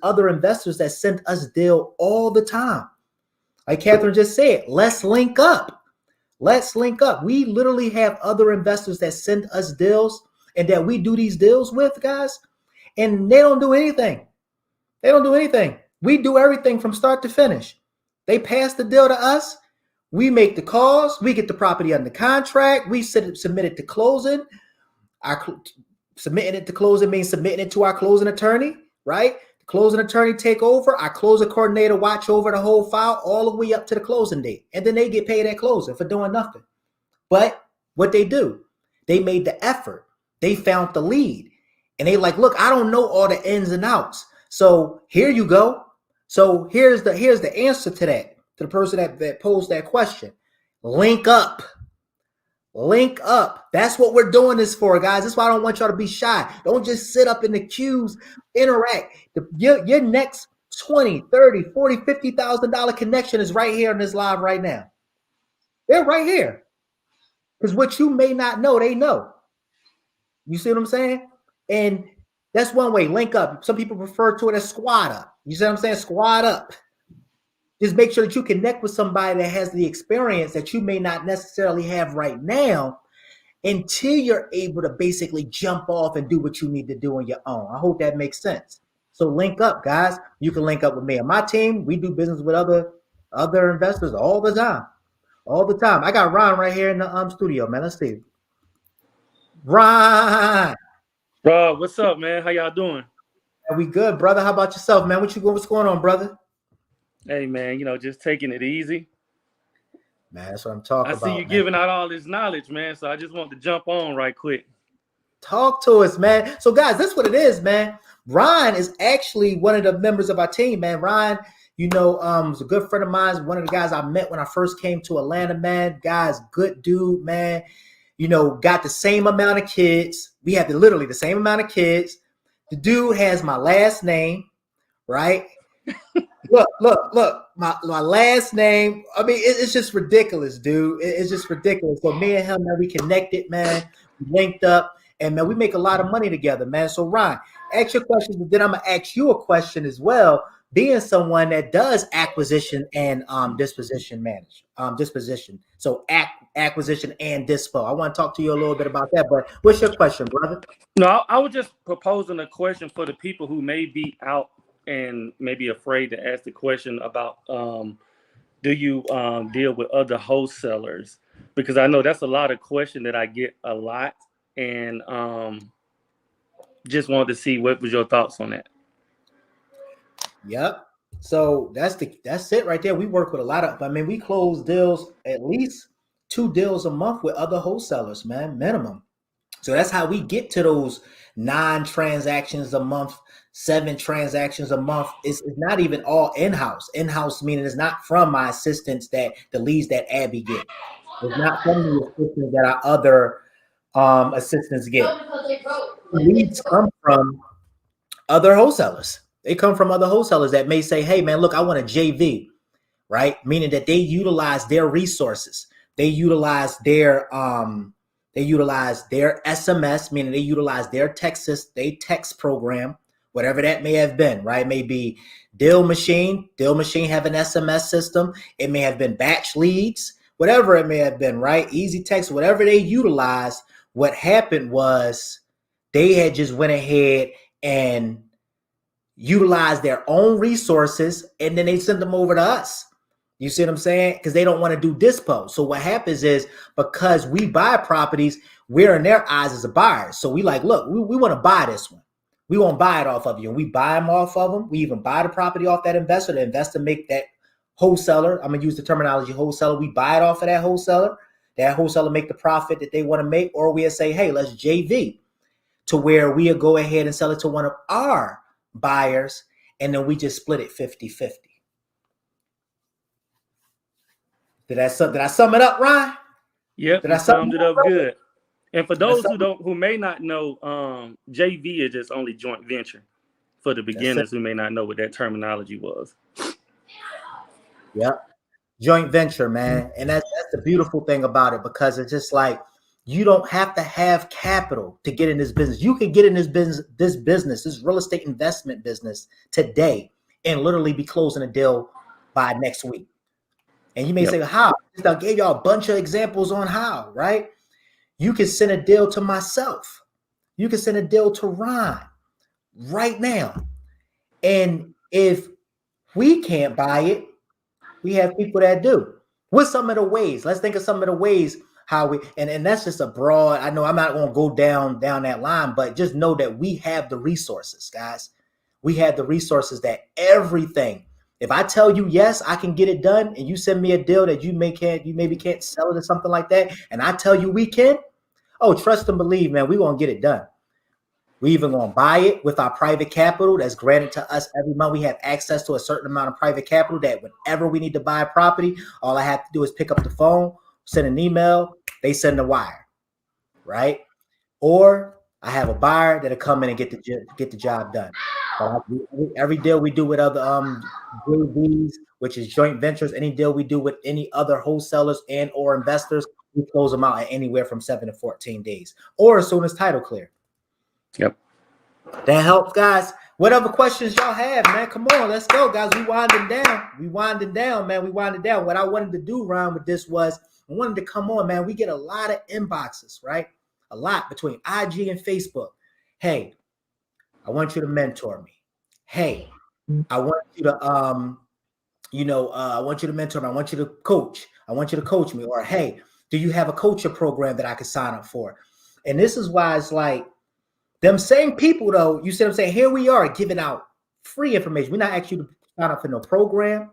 other investors that send us deal all the time. Like Catherine just said, let's link up. We literally have other investors that send us deals and that we do these deals with, guys, and they don't do anything. We do everything from start to finish. They pass the deal to us. We make the calls. We get the property under contract. We submit it to closing. Submitting it to closing means submitting it to our closing attorney, right? The closing attorney take over. Our closing coordinator watch over the whole file all the way up to the closing date. And then they get paid at closing for doing nothing. But what they do, they made the effort. They found the lead. And they like, look, I don't know all the ins and outs. So here you go. So here's the answer to that, to the person that posed that question. Link up. That's what we're doing this for, guys. That's why I don't want y'all to be shy. Don't just sit up in the queues, interact. Your next $20, $30, $40, $50,000 connection is right here in this live right now. They're right here. Because what you may not know, they know. You see what I'm saying? And that's one way, link up. Some people refer to it as squad up. You see what I'm saying? Squad up. Just make sure that you connect with somebody that has the experience that you may not necessarily have right now until you're able to basically jump off and do what you need to do on your own. I hope that makes sense. So link up, guys. You can link up with me and my team. We do business with other investors all the time. I got Ron right here in the studio, man. Let's see. Ron. Rob, what's up, man? How y'all doing? Are we good, brother? How about yourself, man? What's going on, brother? Hey, man, just taking it easy. Man, that's what I'm talking about. I see you giving out all this knowledge, man, so I just want to jump on right quick. Talk to us, man. So, guys, that's what it is, man. Ron is actually one of the members of our team, man. Ron, is a good friend of mine. One of the guys I met when I first came to Atlanta, man. Guy's good dude, man. Got the same amount of kids. We have literally the same amount of kids. The dude has my last name, right? Look, my last name. I mean, it's just ridiculous, dude. It's just ridiculous. So me and him, man, we connected, man. We linked up, and man, we make a lot of money together, man. So Ron, ask your questions, but then I'm gonna ask you a question as well. Being someone that does acquisition and disposition. So acquisition and dispo. I want to talk to you a little bit about that. But what's your question, brother? No, I was just proposing a question for the people who may be out and maybe afraid to ask the question about do you deal with other wholesalers? Because I know that's a lot of question that I get a lot, and just wanted to see what was your thoughts on that. Yep. So that's it right there. We work with a lot of. We close deals, at least 2 deals a month with other wholesalers, man, minimum. So that's how we get to those 9 transactions a month, 7 transactions a month. It's not even all in-house. In-house meaning it's not from my assistants the leads that Abby get. It's not from the assistants that our other assistants get. The leads come from other wholesalers. They come from other wholesalers that may say, hey, man, look, I want a JV, right? Meaning that they utilize their resources. They utilize their SMS, meaning they utilize their text program, whatever that may have been, right? It may be Deal Machine have an SMS system. It may have been batch leads, whatever it may have been, right? Easy text, whatever they utilized. What happened was they had just went ahead and utilized their own resources, and then they sent them over to us. You see what I'm saying? Because they don't want to do dispo. So what happens is, because we buy properties, we're in their eyes as a buyer. So we like, look, we want to buy this one. We won't buy it off of you. And we buy them off of them. We even buy the property off that investor. The investor make that wholesaler, I'm going to use the terminology wholesaler. We buy it off of that wholesaler. That wholesaler make the profit that they want to make. Or we'll say, hey, let's JV to where we'll go ahead and sell it to one of our buyers. And then we just split it 50-50. Did I sum it up, Ryan? Yep, Did you I sum summed it up good. And for those who may not know, JV is just only joint venture. For the beginners who may not know what that terminology was. Yep. Joint venture, man. And that's the beautiful thing about it, because it's just like, you don't have to have capital to get in this business. You can get in this this real estate investment business today and literally be closing a deal by next week. And you may say, how? I gave y'all a bunch of examples on how, right? You can send a deal to myself. You can send a deal to Ron right now. And if we can't buy it, we have people that do. What's some of the ways? Let's think of some of the ways how we, and that's just a broad, I know I'm not going to go down that line, but just know that we have the resources, guys. We have the resources that everything. If I tell you, yes, I can get it done, and you send me a deal that you maybe can't sell it or something like that, and I tell you we can, trust and believe, man, we're going to get it done. We even going to buy it with our private capital that's granted to us every month. We have access to a certain amount of private capital that whenever we need to buy a property, all I have to do is pick up the phone, send an email, they send a wire, right? Or I have a buyer that'll come in and get the job done. Every deal we do with other JVs, which is joint ventures, any deal we do with any other wholesalers and or investors, we close them out at anywhere from 7 to 14 days, or as soon as title clear. Yep. That helps, guys. What other questions y'all have, man? Come on, let's go, guys. We winding down, man. What I wanted to do, Ron, with this was I wanted to come on, man. We get a lot of inboxes, right? A lot between IG and Facebook. Hey, I want you to mentor me. Hey, I want you to I want you to mentor me. I want you to coach. I want you to coach me. Or hey, do you have a coaching program that I could sign up for? And this is why it's like them same people, though. You see what I'm saying? Here we are giving out free information. We're not asking you to sign up for no program.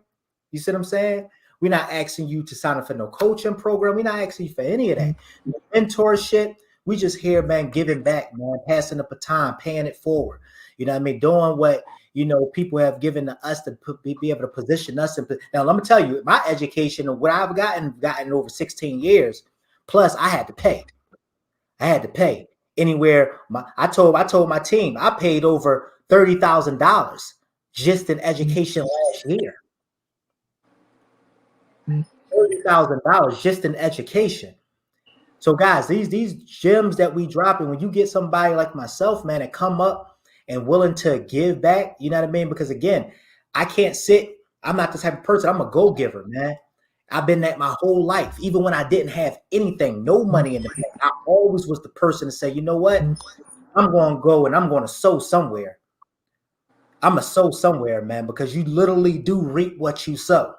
You see what I'm saying? We're not asking you to sign up for no coaching program. We're not asking you for any of that. No mentorship. We just here, man, giving back, man, passing the baton, paying it forward. You know what I mean? Doing what, people have given to us to be able to position us. Now, let me tell you, my education of what I've gotten over 16 years, plus I had to pay. Anywhere. I told my team, I paid over $30,000 just in education last year. $30,000 just in education. So guys, these gems that we drop, and when you get somebody like myself, man, that come up and willing to give back, you know what I mean? Because again, I can't sit. I'm not the type of person. I'm a go-giver, man. I've been that my whole life. Even when I didn't have anything, no money in the bank, I always was the person to say, you know what? I'm going to go and I'm going to sow somewhere. I'm going to sow somewhere, man, because you literally do reap what you sow.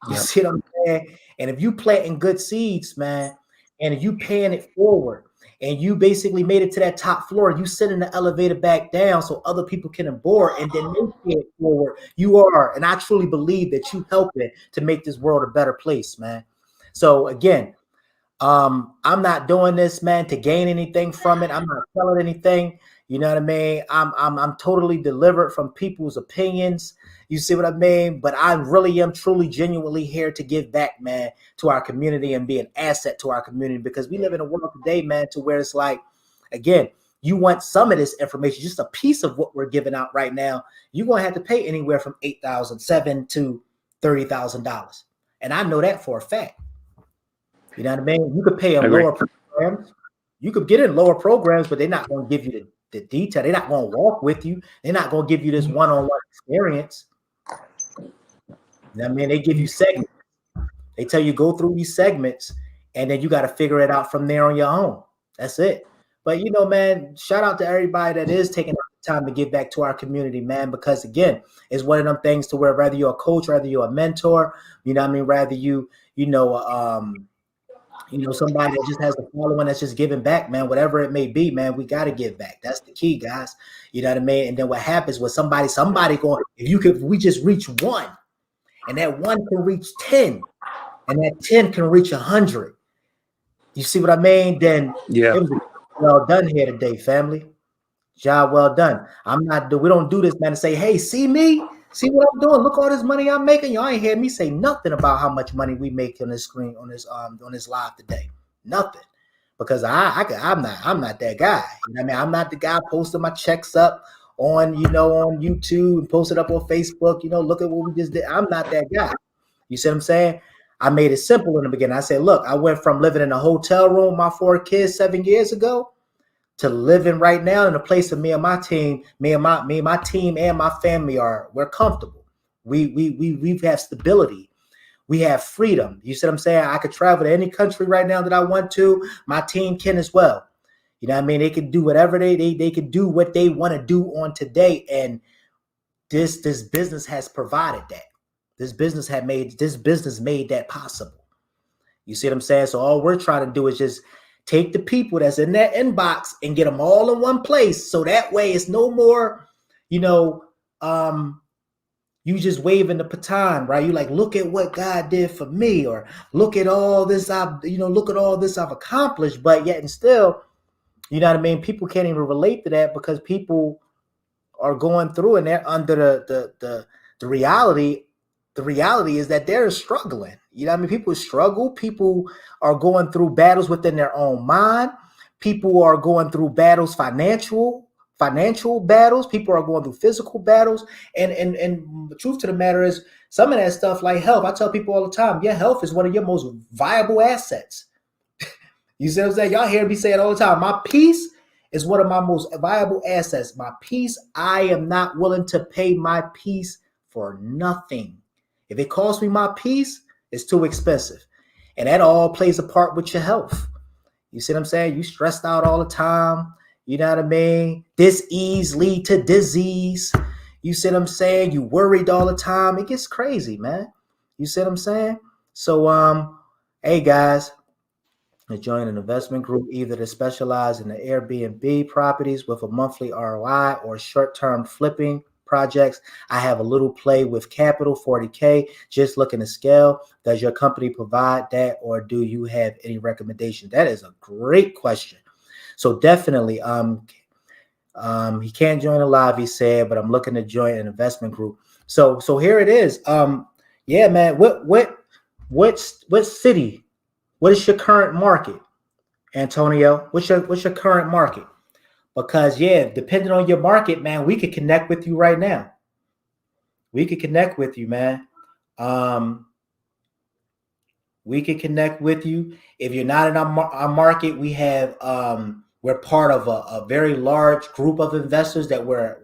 You see what I'm saying? And if you planting good seeds, man, and you paying it forward, and you basically made it to that top floor, you sending the elevator back down so other people can onboard, and then they pay it forward. You are, and I truly believe that you helping to make this world a better place, man. So again, I'm not doing this, man, to gain anything from it. I'm not selling anything. You know what I mean? I'm totally delivered from people's opinions. You see what I mean? But I really am truly genuinely here to give back, man, to our community and be an asset to our community, because we live in a world today, man, to where it's like, again, you want some of this information, just a piece of what we're giving out right now, you're going to have to pay anywhere from $8,700 to $30,000. And I know that for a fact. You know what I mean? You could pay in lower programs. You could get in lower programs, but they're not going to give you the detail. They're not going to walk with you. They're not going to give you this one-on-one experience. You know what I mean? They give you segments. They tell you go through these segments, and then you got to figure it out from there on your own. That's it. But, you know, man, shout out to everybody that is taking the time to give back to our community, man, because, again, it's one of them things to where whether you're a coach, whether you're a mentor, you know what I mean, rather you know, somebody that just has a following that's just giving back, man, whatever it may be, man, we got to give back. That's the key, guys. You know what I mean? And then what happens with somebody going, if we just reach one, and that one can reach 10, and that 10 can reach 100. You see what I mean? Then it was well done here today, family. Job well done. We don't do this, man, to say, hey, see me? See what I'm doing? Look all this money I'm making. Y'all ain't hear me say nothing about how much money we make on this screen, on this live today. Nothing. Because I'm not that guy. You know what I mean? I'm not the guy posting my checks up on YouTube and post it up on Facebook. You know, look at what we just did. I'm not that guy. You see what I'm saying? I made it simple in the beginning. I said, look, I went from living in a hotel room with my 4 kids 7 years ago to living right now in a place of me and my team and my family we're comfortable. We have stability. We have freedom. You see what I'm saying? I could travel to any country right now that I want to. My team can as well. You know what I mean? They can do whatever they can do what they want to do on today. And this business has provided that. This business made that possible. You see what I'm saying? So all we're trying to do is just take the people that's in that inbox and get them all in one place. So that way it's no more, you just waving the baton, right? You like, look at what God did for me, or look at all this I've accomplished. But yet and still, you know what I mean? People can't even relate to that because people are going through and they're under the reality. The reality is that they're struggling. You know what I mean? People struggle. People are going through battles within their own mind. People are going through battles, financial battles. People are going through physical battles. And the truth to the matter is some of that stuff like health. I tell people all the time, your health is one of your most viable assets. You see what I'm saying? Y'all hear me say it all the time. My peace is one of my most viable assets. My peace, I am not willing to pay my peace for nothing. If it costs me my peace, it's too expensive. And that all plays a part with your health. You see what I'm saying? You stressed out all the time. You know what I mean? Dis-ease lead to disease. You see what I'm saying? You worried all the time. It gets crazy, man. You see what I'm saying? So, hey, guys, join an investment group either to specialize in the Airbnb properties with a monthly ROI or short-term flipping projects. I have a little play with capital, 40K, just looking to scale. Does your company provide that, or do you have any recommendation? That is a great question. So definitely, he can't join a live, he said, but I'm looking to join an investment group. So here it is. Yeah, man, what city? What is your current market, Antonio? What's your current market? Because, yeah, depending on your market, man, we could connect with you right now. We could connect with you, man. We could connect with you. If you're not in our market, we have we're part of a very large group of investors that we're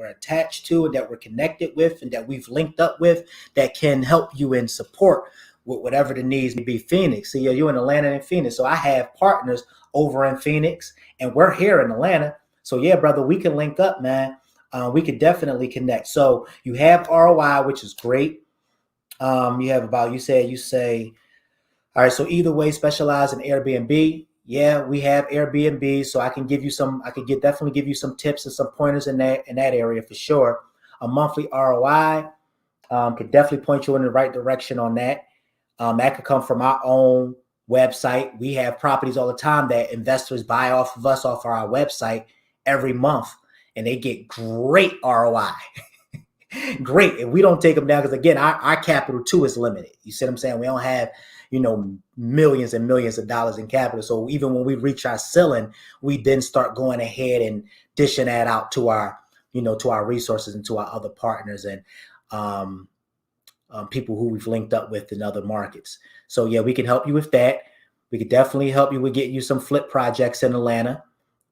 attached to and that we're connected with and that we've linked up with that can help you and support with whatever the needs may be. Phoenix. See, you're in Atlanta and Phoenix. So I have partners over in Phoenix and we're here in Atlanta. So yeah, brother, we can link up, man. We could definitely connect. So you have ROI, which is great. You have about, you say, all right. So either way, specialize in Airbnb. Yeah, we have Airbnb. So I can give you definitely give you some tips and some pointers in that area for sure. A monthly ROI could definitely point you in the right direction on that. That could come from our own website. We have properties all the time that investors buy off of us, off of our website every month, and they get great ROI. Great. And we don't take them down because, again, our capital too is limited. You see what I'm saying? We don't have, millions and millions of dollars in capital. So even when we reach our ceiling, we then start going ahead and dishing that out to our, to our resources and to our other partners and people who we've linked up with in other markets. So yeah, we can help you with that. We could definitely help you with getting you some flip projects in Atlanta.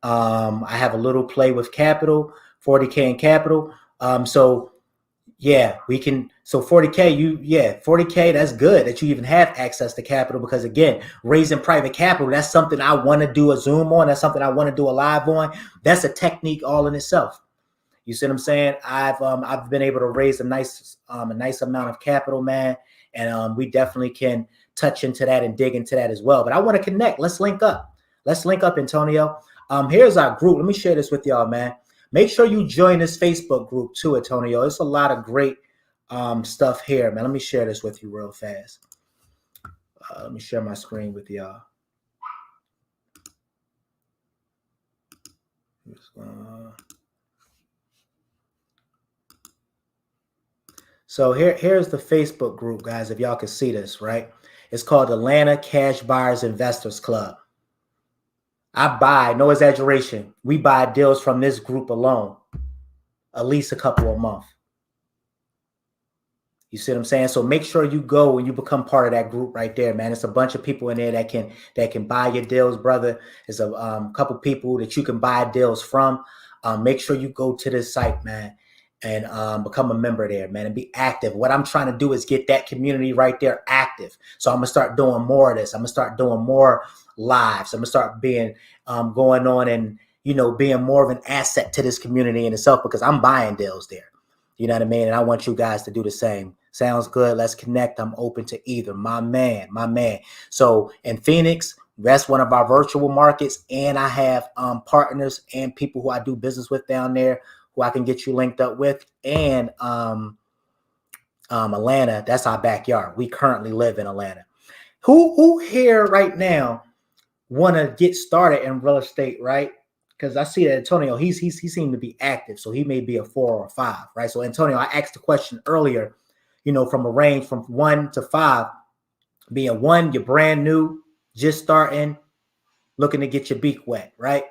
I have a little play with capital, 40K in capital. So yeah, we can. So 40K, 40K, that's good that you even have access to capital, because again, raising private capital, that's something I want to do a Zoom on. That's something I want to do a live on. That's a technique all in itself. You see what I'm saying? I've been able to raise a nice amount of capital, man. And we definitely can touch into that and dig into that as well. But I want to connect. Let's link up. Antonio. Here's our group. Let me share this with y'all, man. Make sure you join this Facebook group too, Antonio. It's a lot of great stuff here, man. Let me share this with you real fast. Let me share my screen with y'all. So here's the Facebook group, guys, if y'all can see this, right? It's called Atlanta Cash Buyers Investors Club. I buy, no exaggeration, we buy deals from this group alone, at least a couple a month. You see what I'm saying? So make sure you go and you become part of that group right there, man. It's a bunch of people in there that can buy your deals, brother. There's a couple people that you can buy deals from. Make sure you go to this site, man, and become a member there, man, and be active. What I'm trying to do is get that community right there active. So I'm gonna start doing more of this. I'm gonna start doing more lives. I'm gonna start being going on and being more of an asset to this community in itself, because I'm buying deals there. You know what I mean? And I want you guys to do the same. Sounds good. Let's connect. I'm open to either. My man. So in Phoenix, that's one of our virtual markets. And I have partners and people who I do business with down there who I can get you linked up with. And Atlanta, that's our backyard. We currently live in Atlanta. Who here right now want to get started in real estate, right? Because I see that Antonio, he seemed to be active, so he may be a 4 or a 5, right? So Antonio, I asked the question earlier, from a range from 1 to 5. Being 1, you're brand new, just starting, looking to get your beak wet, right?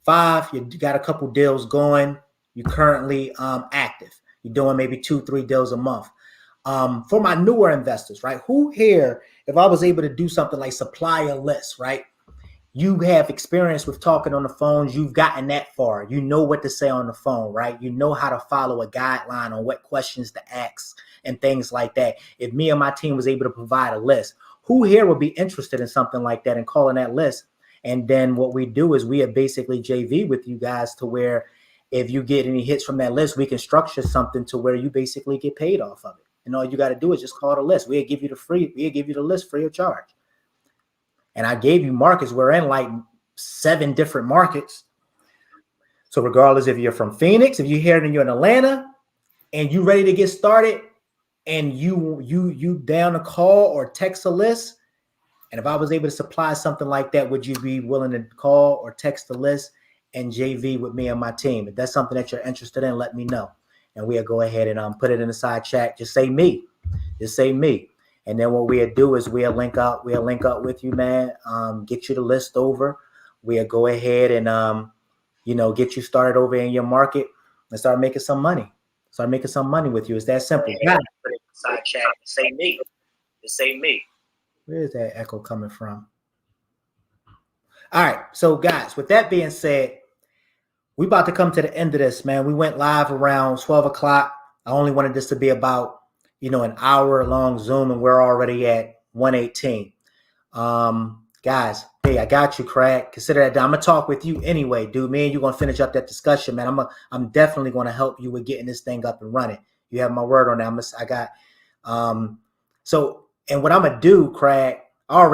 5, you got a couple deals going, you're currently active. You're doing maybe 2-3 deals a month. For my newer investors, right? Who here, if I was able to do something like supply a list, right? You have experience with talking on the phones. You've gotten that far. You know what to say on the phone, right? You know how to follow a guideline on what questions to ask and things like that. If me and my team was able to provide a list, who here would be interested in something like that and calling that list? And then what we do is we have basically JV with you guys to where if you get any hits from that list, we can structure something to where you basically get paid off of it. And all you got to do is just call the list. We'll give you the list free of charge. And I gave you markets. We're in like 7 different markets. So regardless if you're from Phoenix, if you're here and you're in Atlanta and you ready to get started and you down a call or text a list, and if I was able to supply something like that, would you be willing to call or text the list and JV with me and my team? If that's something that you're interested in, let me know. And we'll go ahead and put it in the side chat. Just say me. And then what we'll do is we'll link up with you, man. Get you the list over. We'll go ahead and get you started over in your market and start making some money. With you. It's that simple. Yeah. Put it in the side chat. Say me. Where is that echo coming from? All right. So guys, with that being said, we about to come to the end of this, man. We went live around 12 o'clock. I only wanted this to be about an hour-long Zoom, and we're already at 1:18. Guys, hey, I got you, Craig. Consider that done. I'm gonna talk with you anyway, dude. Me and you gonna finish up that discussion, man. I'm definitely gonna help you with getting this thing up and running. You have my word on that. And what I'm gonna do, Craig, I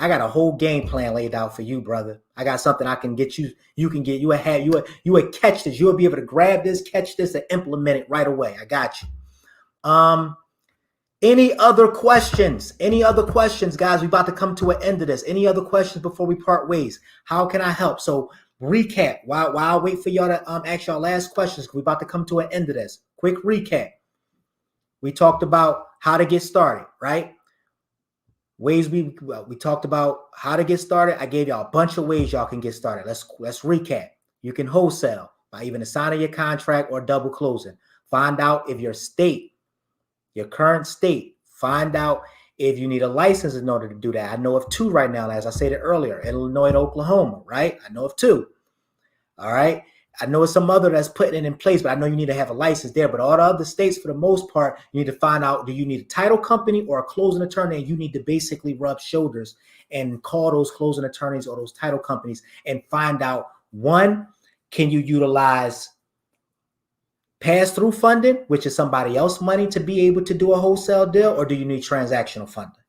got a whole game plan laid out for you, brother. I got something I can get you. You would catch this. You'll be able to grab this, catch this, and implement it right away. I got you. Any other questions? Guys? We about to come to an end of this. Any other questions before we part ways? How can I help? So recap. While I wait for y'all to ask y'all last questions, we about to come to an end of this. Quick recap. We talked about how to get started, right? Ways we talked about how to get started. I gave y'all a bunch of ways y'all can get started. Let's recap. You can wholesale by even signing your contract or double closing. Find out if your state, your current state, find out if you need a license in order to do that. I know of 2 right now, as I said earlier, Illinois and Oklahoma, right? I know of 2. All right. I know some other that's putting it in place, but I know you need to have a license there. But all the other states, for the most part, you need to find out, do you need a title company or a closing attorney? And you need to basically rub shoulders and call those closing attorneys or those title companies and find out, one, can you utilize pass-through funding, which is somebody else's money, to be able to do a wholesale deal, or do you need transactional funding?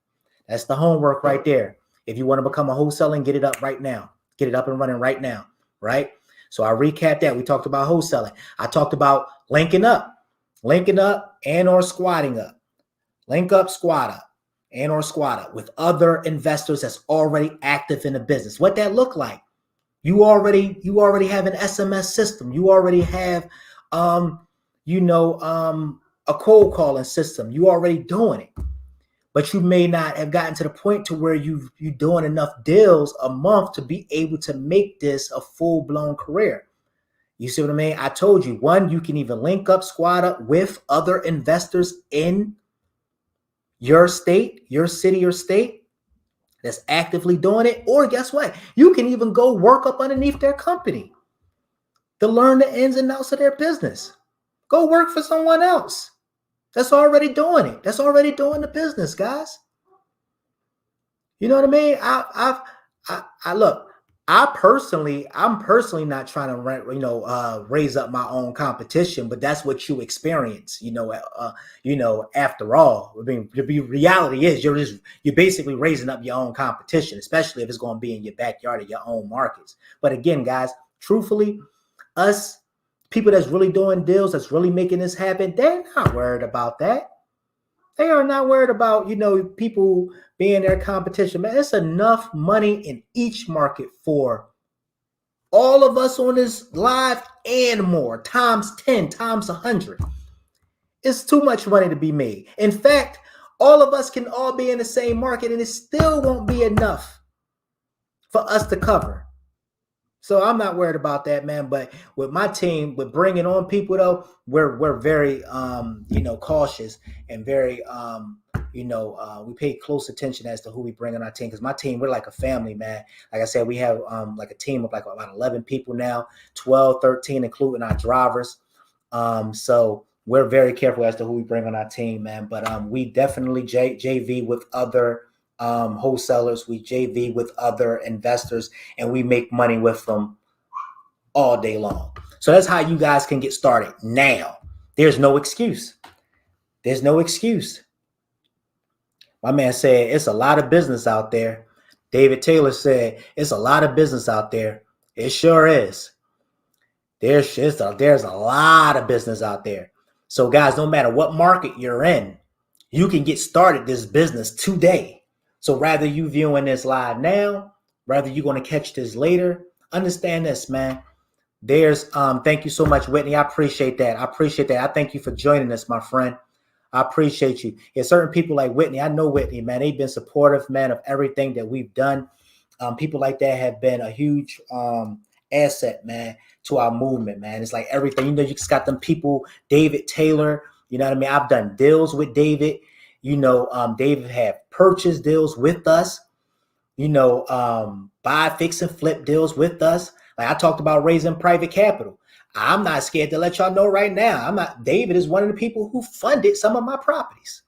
That's the homework right there. If you want to become a wholesaler and get it up right now, get it up and running right now, right? So I recapped that. We talked about wholesaling. I talked about linking up and or squatting up. Link up, squat up, and or squat up with other investors that's already active in the business. What that look like? You already have an SMS system. You already have a cold calling system. You already doing it. But you may not have gotten to the point to where you're doing enough deals a month to be able to make this a full-blown career. You see what I mean? I told you, one, you can even link up, squat up with other investors in your state, your city or state that's actively doing it. Or guess what? You can even go work up underneath their company to learn the ins and outs of their business. Go work for someone else that's already doing it. That's already doing the business, guys. You know what I mean? I look, I'm personally not trying to raise up my own competition, but that's what you experience, after all. I mean, the reality is you're basically raising up your own competition, especially if it's going to be in your backyard of your own markets. But again, guys, truthfully, us people that's really doing deals, that's really making this happen, they're not worried about that. They are not worried about, people being their competition. Man, it's enough money in each market for all of us on this live and more, times 10, times 100. It's too much money to be made. In fact, all of us can all be in the same market and it still won't be enough for us to cover. So I'm not worried about that, man. But with my team, with bringing on people, though, we're very, cautious and very, we pay close attention as to who we bring on our team. Because my team, we're like a family, man. Like I said, we have like a team of like about 11 people now, 12, 13, including our drivers. So we're very careful as to who we bring on our team, man. But we definitely JV with other wholesalers, we JV with other investors, and we make money with them all day long. So that's how you guys can get started now. There's no excuse. There's no excuse. My man said it's a lot of business out there. David Taylor said it's a lot of business out there. It sure is. There's a lot of business out there. So guys, no matter what market you're in, you can get started this business today. So rather you viewing this live now, rather you're going to catch this later, understand this, man. There's thank you so much, Whitney. I appreciate that. I thank you for joining us, my friend. I appreciate you. There's certain people like Whitney. I know Whitney, man. They've been supportive, man, of everything that we've done. People like that have been a huge asset, man, to our movement, man. It's like everything. You just got them people, David Taylor. You know what I mean? I've done deals with David. David have purchase deals with us, buy, fix, and flip deals with us. Like I talked about raising private capital. I'm not scared to let y'all know right now. David is one of the people who funded some of my properties.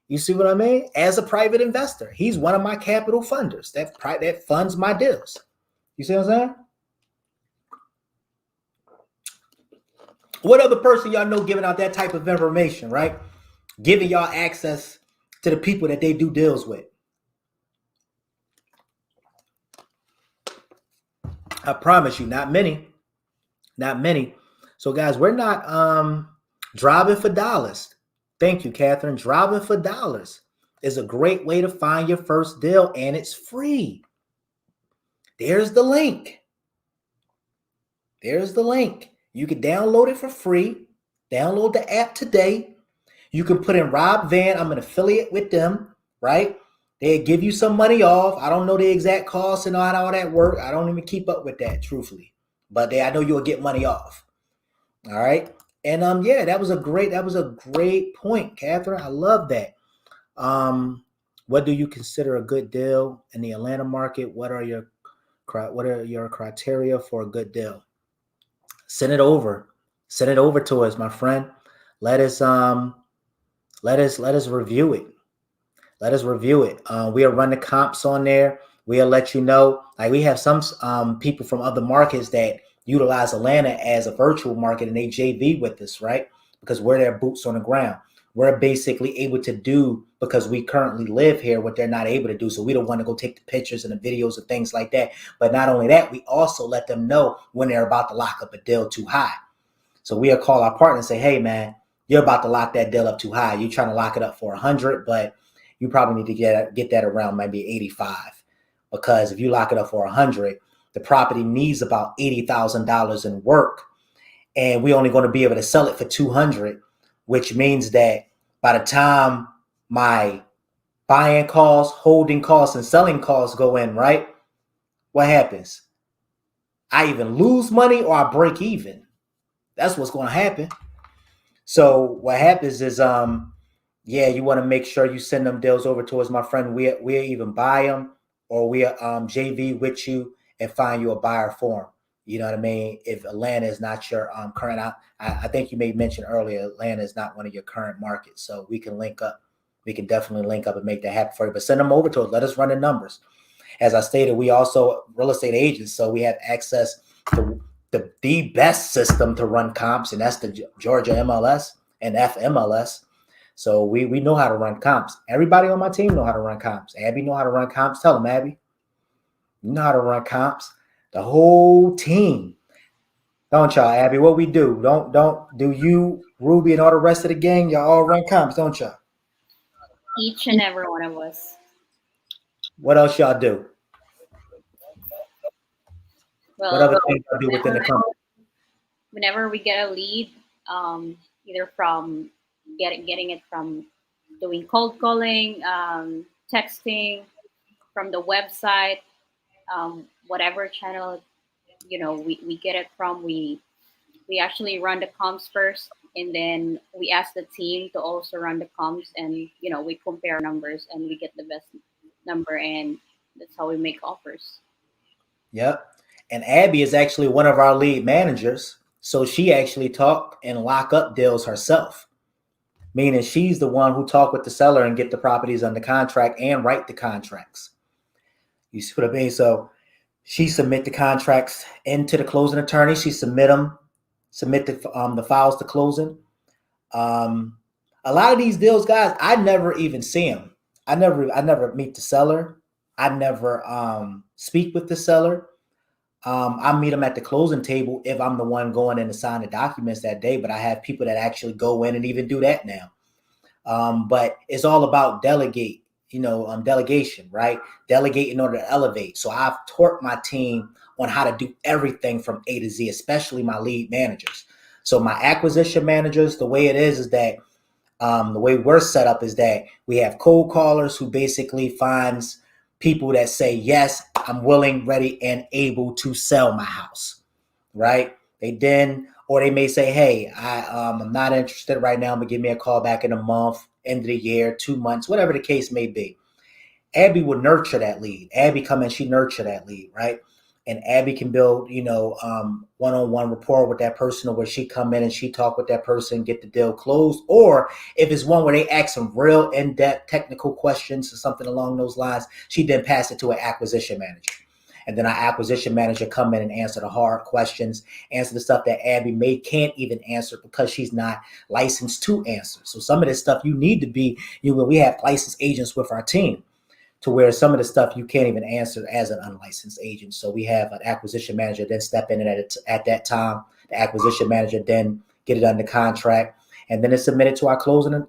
You see what I mean? As a private investor, he's one of my capital funders that funds my deals. You see what I'm saying? What other person y'all know giving out that type of information, right? Giving y'all access to the people that they do deals with. I promise you, not many. Not many. So guys, we're not driving for dollars. Thank you, Catherine. Driving for dollars is a great way to find your first deal, and it's free. There's the link. There's the link. You can download it for free. Download the app today. You can put in Rob Van. I'm an affiliate with them, right? They give you some money off. I don't know the exact cost and all that work. I don't even keep up with that, truthfully. But I know you'll get money off. All right. And yeah, that was a great point, Catherine. I love that. What do you consider a good deal in the Atlanta market? What are your criteria for a good deal? Send it over to us, my friend. Let us review it. We'll run the comps on there. We'll let you know. Like, we have some people from other markets that utilize Atlanta as a virtual market, and they JV with us, right? Because we're their boots on the ground. We're basically able to do, because we currently live here, what they're not able to do. So we don't want to go take the pictures and the videos and things like that. But not only that, we also let them know when they're about to lock up a deal too high. So we'll call our partner and say, hey, man, you're about to lock that deal up too high. You're trying to lock it up for 100, but you probably need to get that around maybe 85. Because if you lock it up for 100, the property needs about $80,000 in work. And we're only going to be able to sell it for 200, which means that by the time my buying costs, holding costs, and selling costs go in, right? What happens? I even lose money or I break even. That's what's going to happen. So what happens is, you want to make sure you send them deals over to us, my friend. We'll even buy them, or we'll JV with you and find you a buyer for them. You know what I mean? If Atlanta is not your current, I think you may mention earlier, Atlanta is not one of your current markets. So we can link up. We can definitely link up and make that happen for you. But send them over to us. Let us run the numbers. As I stated, we also real estate agents, so we have access to the best system to run comps, and that's the Georgia MLS and FMLS. So we know how to run comps. Everybody on my team know how to run comps. Abby know how to run comps. Tell them, Abby. You know how to run comps. The whole team. Don't y'all, Abby? What we do? Don't do you, Ruby, and all the rest of the gang? Y'all all run comps, don't y'all? Each and every one of us. What else y'all do? Well, what other things y'all do within the company? Whenever we get a lead, either from getting it from doing cold calling, texting, from the website, whatever channel we get it from, we actually run the comps first, and then we ask the team to also run the comps, and we compare numbers and we get the best number, and that's how we make offers. Yep. And Abby is actually one of our lead managers, so she actually talk and lock up deals herself, meaning she's the one who talk with the seller and get the properties under contract and write the contracts. You see what I mean? So she submit the contracts into the closing attorney. She submit the files to closing. A lot of these deals, guys, I never even see them. I never meet the seller. I never speak with the seller. I meet them at the closing table if I'm the one going in to sign the documents that day, but I have people that actually go in and even do that now. But it's all about delegation, right? Delegate in order to elevate. So I've taught my team on how to do everything from A to Z, especially my lead managers. So my acquisition managers, the way it is that the way we're set up is that we have cold callers who basically finds people that say, yes, I'm willing, ready, and able to sell my house, right? Or they may say, hey, I'm not interested right now, but give me a call back in a month, end of the year, 2 months, whatever the case may be. Abby will nurture that lead. Abby come in, she nurture that lead, right? And Abby can build, one-on-one rapport with that person, or where she come in and she talk with that person, get the deal closed. Or if it's one where they ask some real in-depth technical questions or something along those lines, she then pass it to an acquisition manager. And then our acquisition manager come in and answer the hard questions, answer the stuff that Abby can't even answer because she's not licensed to answer. So some of this stuff you need to be, we have licensed agents with our team, to where some of the stuff you can't even answer as an unlicensed agent. So we have an acquisition manager then step in at that time. The acquisition manager then get it under contract, and then it's submitted to our closing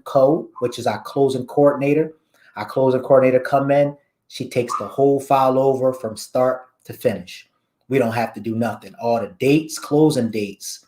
code, which is our closing coordinator. Our closing coordinator come in. She takes the whole file over from start to finish. We don't have to do nothing. All the dates, closing dates,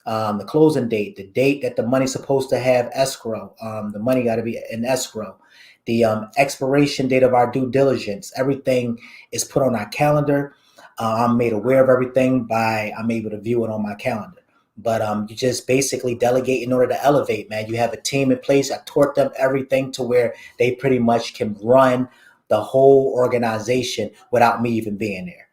the closing date, the date that the money's supposed to have escrow, the money got to be in escrow, the expiration date of our due diligence. Everything is put on our calendar. I'm made aware of everything I'm able to view it on my calendar. But you just basically delegate in order to elevate, man. You have a team in place. I taught them everything to where they pretty much can run the whole organization without me even being there,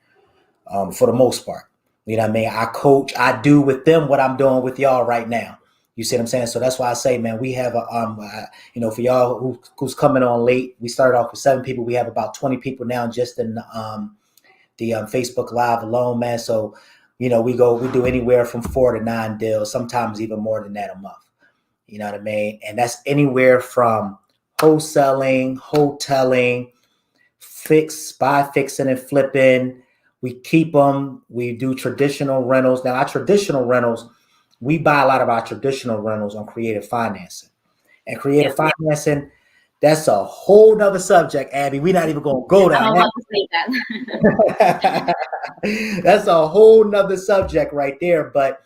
for the most part. You know what I mean? I coach, I do with them what I'm doing with y'all right now. You see what I'm saying? So that's why I say, man, we have for y'all who's coming on late, we started off with 7 people. We have about 20 people now just in the Facebook Live alone, man. So, we do anywhere from 4 to 9 deals, sometimes even more than that a month. You know what I mean? And that's anywhere from wholesaling, hoteling, buy, fixing, and flipping. We keep them. We do traditional rentals. Now, our traditional rentals, we buy a lot of our traditional rentals on creative financing. And creative financing, that's a whole nother subject, Abby. We're not even going to go down I'm about to say that. That's a whole nother subject right there. But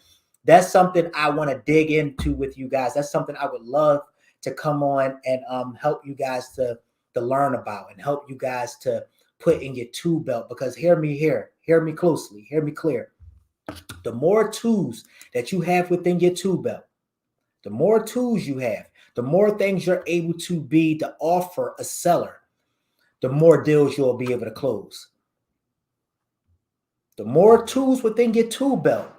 that's something I want to dig into with you guys. That's something I would love to come on and help you guys to learn about and help you guys to put in your tool belt. Because hear me closely, hear me clear. The more tools that you have within your tool belt, the more tools you have, the more things you're able to offer a seller, the more deals you'll be able to close. The more tools within your tool belt,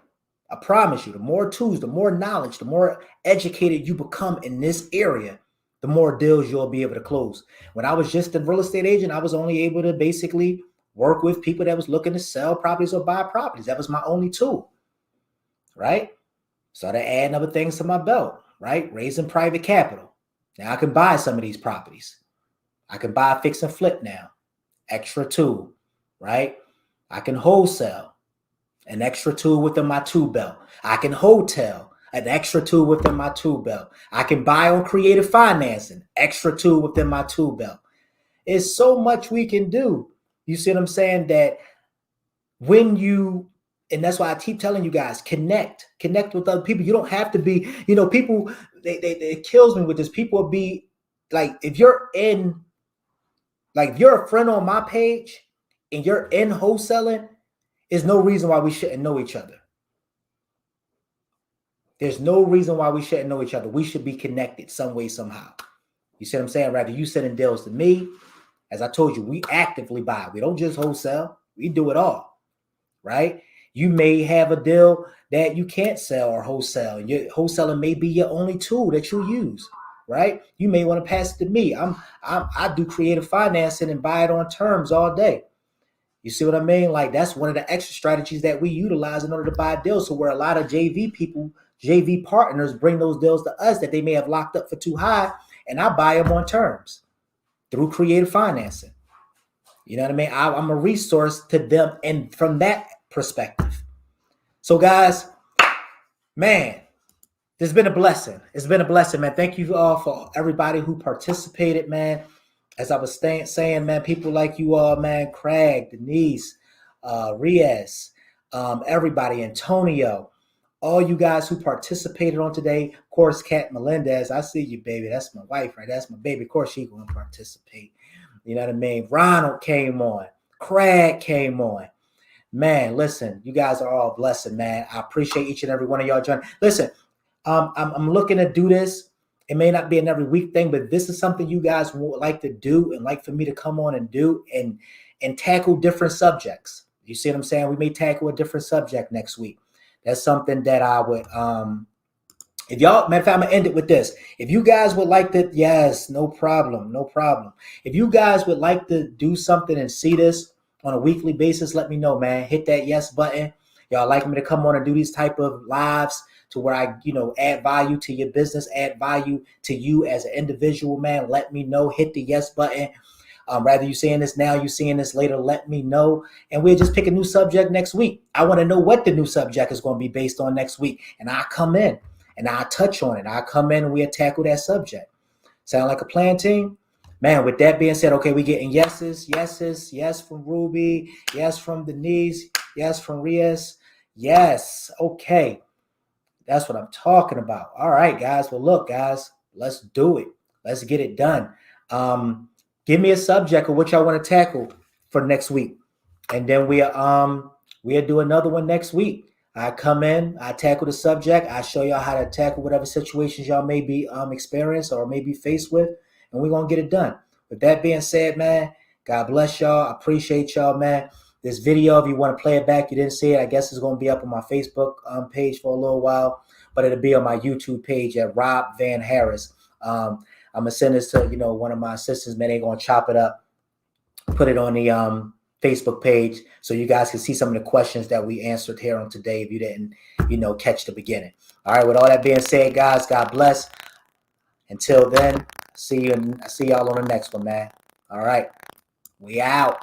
I promise you, the more tools, the more knowledge, the more educated you become in this area, the more deals you'll be able to close. When I was just a real estate agent, I was only able to basically work with people that was looking to sell properties or buy properties. That was my only tool, right? Started adding other things to my belt, right? Raising private capital. Now I can buy some of these properties. I can buy, fix, and flip now. Extra tool, right? I can wholesale, an extra tool within my tool belt. I can hotel, an extra tool within my tool belt. I can buy on creative financing, extra tool within my tool belt. It's so much we can do. You see what I'm saying? That and that's why I keep telling you guys, connect with other people. You don't have to be, people, it kills me with this. People will be like, if you're a friend on my page and you're in wholesaling, there's no reason why we shouldn't know each other. There's no reason why we shouldn't know each other. We should be connected some way, somehow. You see what I'm saying? Rather you sending deals to me. As I told you, we actively buy. We don't just wholesale. We do it all, right? You may have a deal that you can't sell or wholesale. Your wholesaling may be your only tool that you use, right? You may want to pass it to me. I do creative financing and buy it on terms all day. You see what I mean? Like, that's one of the extra strategies that we utilize in order to buy deals. So where a lot of JV partners bring those deals to us that they may have locked up for too high, and I buy them on terms through creative financing. You know what I mean? I'm a resource to them, and from that perspective. So guys, man, this has been a blessing. It's been a blessing, man. Thank you all for everybody who participated, man. As I was saying, man, people like you all, man, Craig, Denise, Riaz, everybody, Antonio, all you guys who participated on today. Of course, Kat Melendez, I see you, baby. That's my wife, right? That's my baby. Of course, she's going to participate. You know what I mean? Ronald came on. Craig came on. Man, listen, you guys are all blessed, man. I appreciate each and every one of y'all joining. Listen, I'm looking to do this. It may not be an every week thing, but this is something you guys would like to do and like for me to come on and do and tackle different subjects. You see what I'm saying? We may tackle a different subject next week. That's something that I would, if y'all, matter of fact, I'm gonna end it with this. If you guys would like to, yes, no problem. If you guys would like to do something and see this on a weekly basis, let me know, man. Hit that yes button. Y'all like me to come on and do these type of lives to where I, add value to your business, add value to you as an individual, man. Let me know. Hit the yes button. Rather you seeing this now, you seeing this later, let me know. And we'll just pick a new subject next week. I want to know what the new subject is going to be based on next week. And I'll come in and I'll touch on it. I'll come in and we'll tackle that subject. Sound like a plan, team? Man, with that being said, okay, we getting yeses, yes from Ruby, yes from Denise, yes from Riaz, yes. Okay. That's what I'm talking about. All right, guys. Well, look, guys, let's do it. Let's get it done. Give me a subject of what y'all want to tackle for next week, and then we'll do another one next week. I come in, I tackle the subject, I show y'all how to tackle whatever situations y'all may be experienced or may be faced with, and we're gonna get it done. With that being said, man, God bless y'all. I appreciate y'all, man. This video, if you want to play it back, you didn't see it, I guess it's going to be up on my Facebook page for a little while, but it'll be on my YouTube page at Rob Van Harris. I'm going to send this to, one of my assistants, man. They're going to chop it up, put it on the Facebook page so you guys can see some of the questions that we answered here on today if you didn't, catch the beginning. All right, with all that being said, guys, God bless. Until then, see y'all on the next one, man. All right, we out.